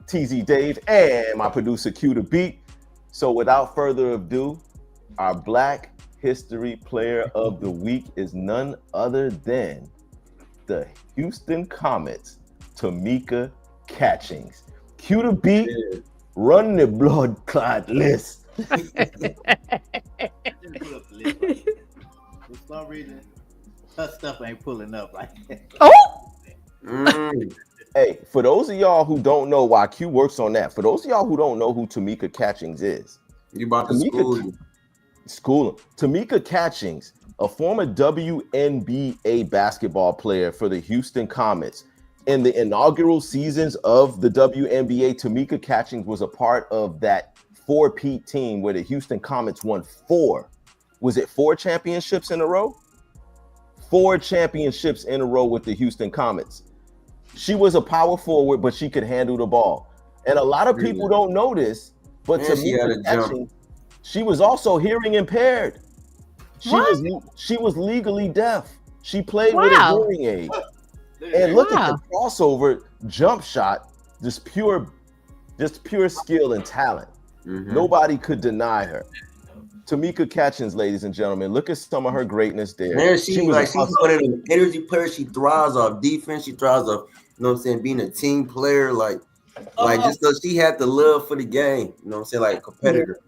TZ Dave, and my producer Q to Beat. So without further ado, our Black History Player of the Week is none other than the Houston Comets, Tamika Catchings. Q to Beat, run the blood clot list. For some reason, her stuff ain't pulling up like that. Hey, for those of y'all who don't know why Q works on that, for those of y'all who don't know who Tamika Catchings is, you about to school him. Tamika Catchings, a former WNBA basketball player for the Houston Comets. In the inaugural seasons of the WNBA, Tamika Catchings was a part of that four-peat team where the Houston Comets won 4 championships in a row? 4 championships in a row with the Houston Comets. She was a power forward, but she could handle the ball. And a lot of people don't know this, but Tamika Catchings, she was also hearing impaired. She was legally deaf. She played with a hearing aid. And look at the crossover. jump shot, just pure skill and talent. Nobody could deny her. Tamika Catchings, ladies and gentlemen, look at some of her greatness there. Man, she's one of them energy players. She thrives off defense. She thrives off, you know what I'm saying, being a team player. Like just because she had the love for the game, you know what I'm saying, like a competitor.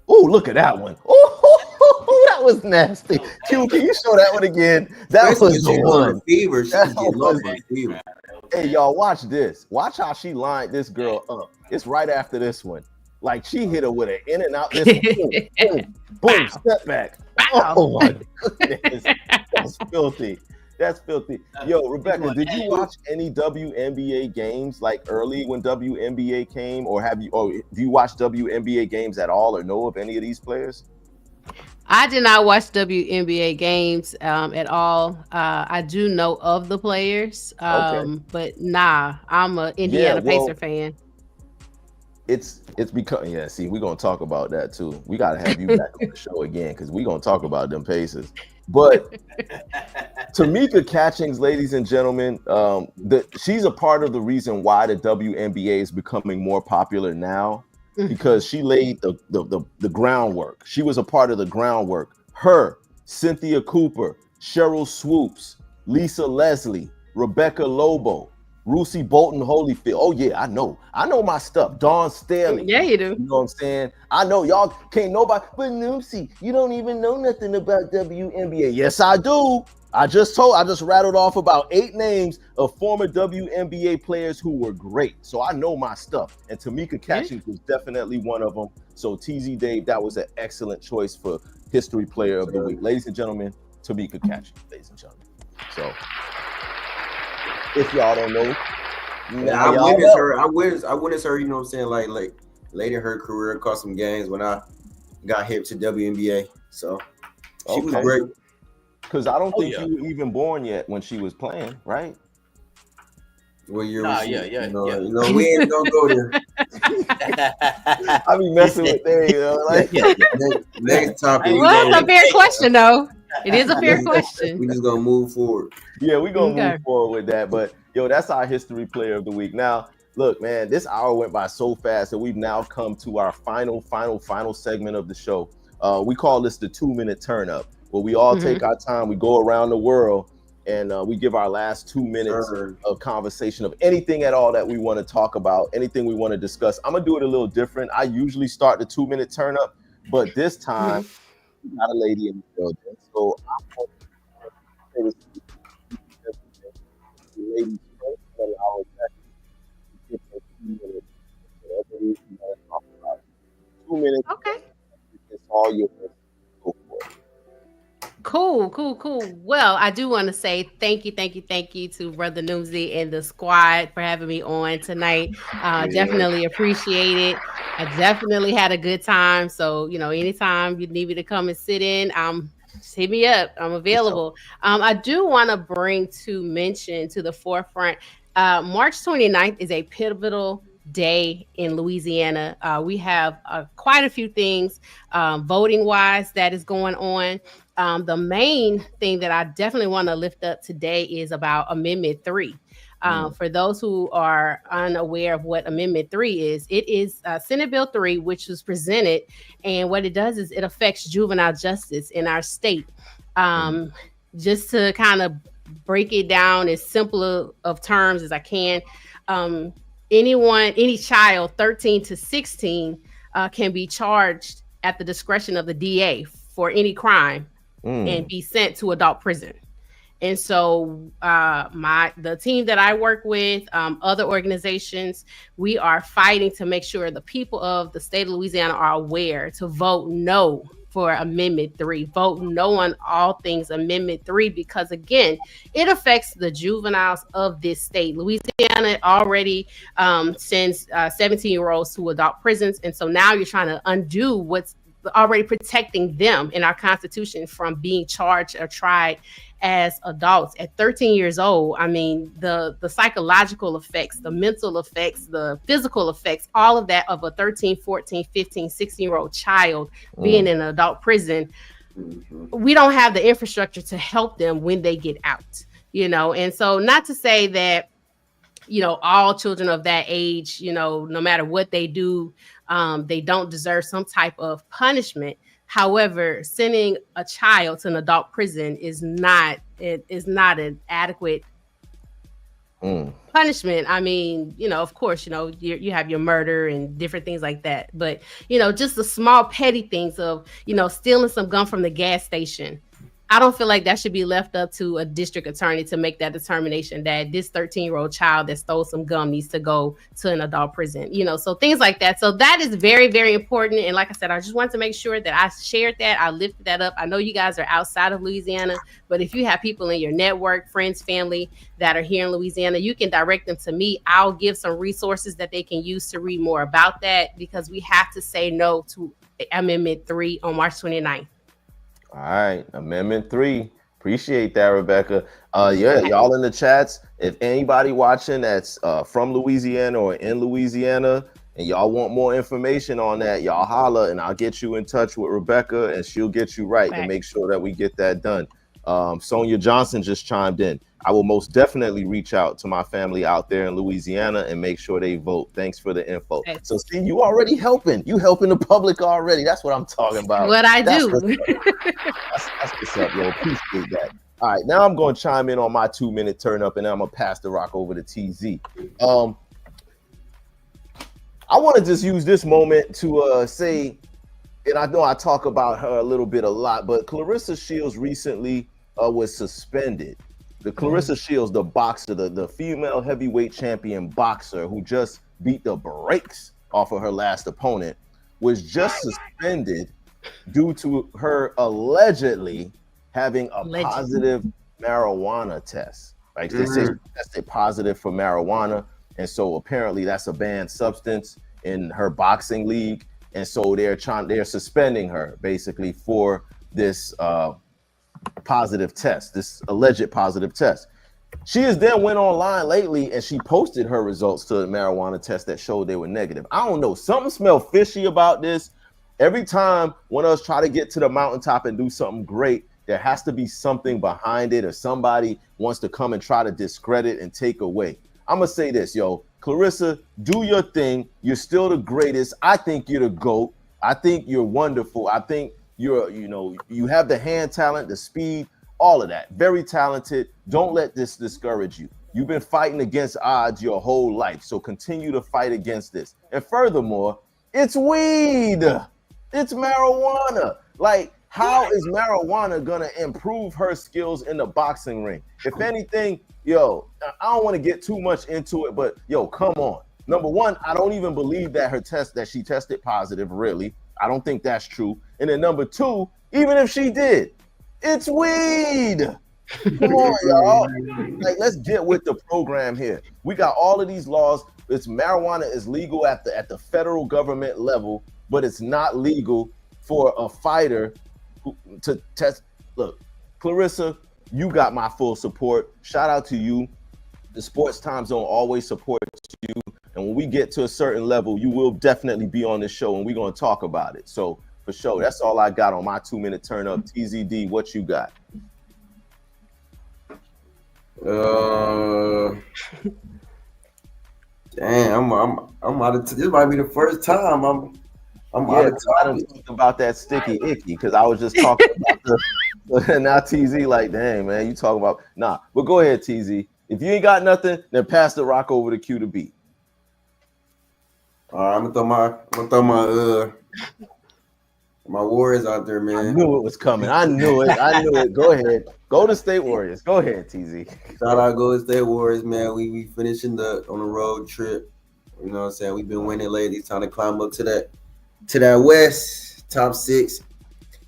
Oh, look at that one. Oh, that was nasty. Q, can you show that one again? That was the one. Fever. She was getting off on fever. Hey, y'all, watch this. Watch how she lined this girl up. It's right after this one. Like she hit her with an in and out. This boom, step back. Oh my goodness, that's filthy. That's filthy. Yo, Rebecca, did you watch any WNBA games like early when WNBA came, or do you watch WNBA games at all, or know of any of these players? I did not watch WNBA games at all. I do know of the players, but nah, I'm an Indiana Pacer fan. It's because see, we're gonna talk about that too. We gotta have you back on the show again because we're gonna talk about them Pacers. But Tamika Catchings, ladies and gentlemen, she's a part of the reason why the WNBA is becoming more popular now, because she laid the groundwork. She was a part of the groundwork. Her, Cynthia Cooper, Cheryl Swoops, Lisa Leslie, Rebecca Lobo, Ruthie Bolton Holyfield. Oh yeah, I know my stuff. Dawn Staley. Yeah, you do. You know what I'm saying? I know y'all can't nobody. But Noopsy, you don't even know nothing about WNBA. Yes, I do. I just rattled off about 8 names of former WNBA players who were great. So I know my stuff. And Tamika Catchings was definitely one of them. So TZ Dave, that was an excellent choice for History Player of the Week. Ladies and gentlemen, Tamika Catchings, ladies and gentlemen. So if y'all don't know, I witnessed her, you know what I'm saying, like late in her career, caught some games when I got hip to WNBA. So she was great. Because I don't think you were even born yet when she was playing, right? What year was she? You know, we ain't gonna go there. I be messing with them, you know. Like next topic. It was a fair question, though. It is a fair question. We just gonna move forward. Yeah, we're gonna move forward with that. But yo, that's our History Player of the Week. Now, look, man, this hour went by so fast that we've now come to our final segment of the show. We call this the 2-minute turn up, where we all take our time, we go around the world, and we give our last 2 minutes of conversation of anything at all that we want to talk about, anything we want to discuss. I'm gonna do it a little different. I usually start the 2-minute turn up, but this time we got a lady in the building. So I'm going to say this to the ladies first, but I will get the 2 minutes. Whatever it is you want to talk about. 2 minutes. Okay. It's all yours. Go for it. Cool. Well, I do want to say thank you to Brother Noomsy and the squad for having me on tonight. Definitely appreciate it. I definitely had a good time. So, anytime you need me to come and sit in, just hit me up. I'm available. I do want to bring to mention to the forefront, March 29th is a pivotal day in Louisiana. We have quite a few things voting wise that is going on. The main thing that I definitely want to lift up today is about Amendment 3. For those who are unaware of what Amendment 3 is, it is Senate Bill 3, which was presented. And what it does is it affects juvenile justice in our state. Just to kind of break it down as simple of terms as I can, any child 13 to 16 can be charged at the discretion of the DA for any crime and be sent to adult prison. And so the team that I work with, other organizations, we are fighting to make sure the people of the state of Louisiana are aware to vote no for Amendment 3. Vote no on all things Amendment 3, because again, it affects the juveniles of this state. Louisiana already sends 17-year-olds to adult prisons. And so now you're trying to undo what's already protecting them in our Constitution from being charged or tried as adults at 13 years old. I mean, the psychological effects, the mental effects, the physical effects, all of that of a 13, 14, 15, 16-year-old child being in an adult prison, we don't have the infrastructure to help them when they get out, And so not to say that all children of that age, no matter what they do, they don't deserve some type of punishment. However, sending a child to an adult prison is not an adequate punishment. I mean, of course, you have your murder and different things like that. But, just the small petty things of, stealing some gum from the gas station. I don't feel like that should be left up to a district attorney to make that determination that this 13-year-old child that stole some gum needs to go to an adult prison, so things like that. So that is very, very important. And like I said, I just wanted to make sure that I shared that. I lifted that up. I know you guys are outside of Louisiana, but if you have people in your network, friends, family that are here in Louisiana, you can direct them to me. I'll give some resources that they can use to read more about that, because we have to say no to Amendment 3 on March 29th. All right, Amendment 3. Appreciate that, Rebecca. Y'all in the chats. If anybody watching that's from Louisiana or in Louisiana and y'all want more information on that, y'all holler and I'll get you in touch with Rebecca and she'll get you right to make sure that we get that done. Sonia Johnson just chimed in. I will most definitely reach out to my family out there in Louisiana and make sure they vote. Thanks for the info. So see, you already helping. You helping the public already. That's what I'm talking about. What I do. That's what's up, yo. Appreciate that. All right, now I'm going to chime in on my 2-minute turn up, and then I'm going to pass the rock over to TZ. I want to just use this moment to say, and I know I talk about her a lot, but Clarissa Shields recently was suspended. The Clarissa Shields, the boxer, the female heavyweight champion boxer who just beat the brakes off of her last opponent, was just suspended due to her allegedly having a positive marijuana test. Like they say, she tested positive for marijuana, and so apparently that's a banned substance in her boxing league, and so they're suspending her basically for this positive test, this alleged positive test. She has then went online lately and she posted her results to the marijuana test that showed they were negative. I don't know, something smelled fishy about this. Every time one of us try to get to the mountaintop and do something great, there has to be something behind it, or somebody wants to come and try to discredit and take away. I'm gonna say this, yo, Clarissa, do your thing. You're still the greatest. I think you're the GOAT. I think you're wonderful. I think you have the hand talent, the speed, all of that. Very talented. Don't let this discourage you. You've been fighting against odds your whole life, so continue to fight against this. And furthermore, it's weed. It's marijuana. Like, how is marijuana gonna improve her skills in the boxing ring? If anything, yo, I don't want to get too much into it, but yo, come on. Number one, I don't even believe that she tested positive, really. I don't think that's true. And then number two, even if she did, it's weed. Come on, y'all. Like, let's get with the program here. We got all of these laws. It's marijuana is legal at the federal government level, but it's not legal for a fighter to test. Look, Clarissa, you got my full support. Shout out to you. The Sports Time Zone always supports you. And when we get to a certain level, you will definitely be on this show and we're going to talk about it. So for sure, that's all I got on my 2-minute turn up. TZD, what you got? Damn, I'm out of this might be the first time I'm out of talking about that sticky icky, because I was just talking about now TZ like, dang man, you talking about but go ahead, TZ. If you ain't got nothing, then pass the rock over to Q to beat. All right, I'm gonna throw my Warriors out there, man. I knew it was coming. I knew it. Go ahead. Go to State Warriors. Go ahead, TZ. Shout out Golden State Warriors, man. We finishing on the road trip. You know what I'm saying? We've been winning lately. It's time to climb up to that West top 6.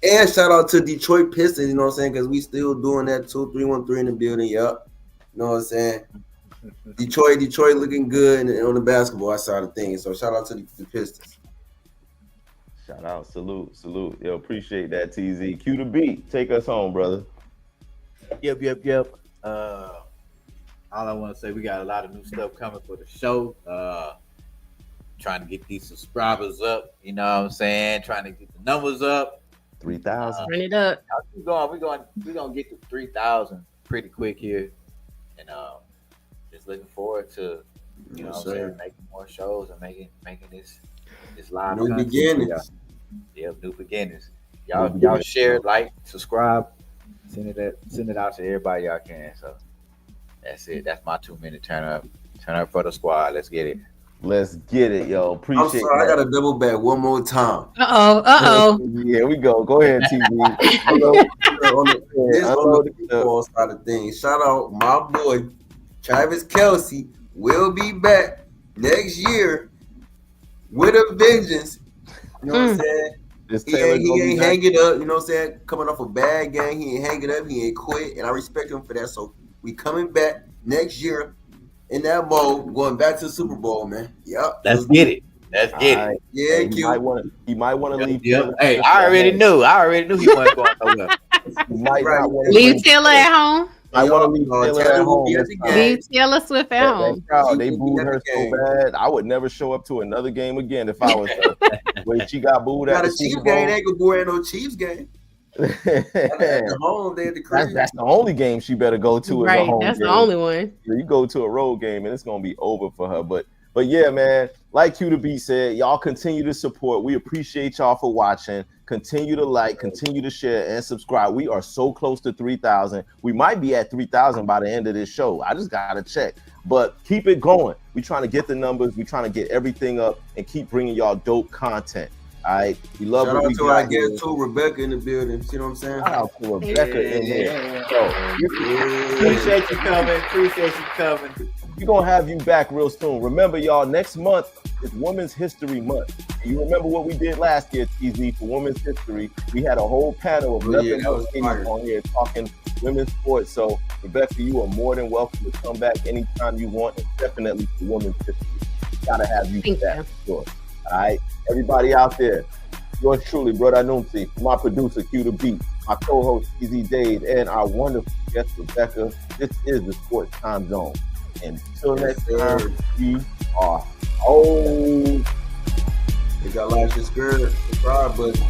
And shout out to Detroit Pistons, you know what I'm saying? Because we still doing that 2-3-1-3 in the building. Yep. You know what I'm saying? Detroit looking good on the basketball side of things. So shout out to the Pistons. Shout out, salute. Yo, appreciate that, TZ. Q to beat. Take us home, brother. Yep. All I want to say, we got a lot of new stuff coming for the show. Trying to get these subscribers up. You know what I'm saying? Trying to get the numbers up. 3,000. Run it up. We're going to get to 3,000 pretty quick here. And just looking forward to Yes, what I'm sir. saying, making more shows and making this live New content. beginnings. Yeah, new beginnings. New Y'all beginnings. share, like, subscribe, send it out to everybody y'all can. So that's it. That's my 2-minute turn up for the squad. Let's get it. Let's get it, yo. I'm Appreciate sorry, I that. got to double back one more time. Uh-oh. Here we go. Go ahead, TV. on the football side of things, shout out my boy Travis Kelce will be back next year with a vengeance. You know what I'm saying? He ain't hang it up. You know what I'm saying? Coming off a bad game, he ain't hang it up. He ain't quit, and I respect him for that. So we coming back next year in that mode, going back to the Super Bowl, man. Yep. Let's get it. Let's get it. Yeah, he might want to leave. Yep. Hey, I already knew he wasn't going nowhere. He might not want to Leave Taylor at home. I want to leave Taylor at home. Leave Taylor Swift at home. They booed her so bad. I would never show up to another game again if I was her. When she got booed at the Chiefs game, they ain't gonna boo at no Chiefs game. At the home, they at the crib. That's the only game she better go to. Right, is a home that's game. the only one. You go to a road game and it's gonna be over for her. But yeah, man, like Q the Beat said, y'all continue to support. We appreciate y'all for watching. Continue to like, continue to share, and subscribe. We are so close to 3,000. We might be at 3,000 by the end of this show. I just gotta check. But keep it going. We're trying to get the numbers. We're trying to get everything up and keep bringing y'all dope content. All right, we love Shout what out we to our guest too, Rebecca in the building. See what I'm saying? Shout out to Rebecca in here. Appreciate you coming. We're going to have you back real soon. Remember, y'all, next month is Women's History Month. And you remember what we did last year, TZ, for Women's History. We had a whole panel of ladies on here talking women's sports. So, Rebecca, you are more than welcome to come back anytime you want, and definitely for Women's History. Got to have you back, for sure. All right? Everybody out there, yours truly, Brother Nunzi, my producer, Q the Beat, my co-host, TZ Dave, and our wonderful guest, Rebecca. This is the Sports Time Zone. And until next time, we are old. You got like, subscribe button.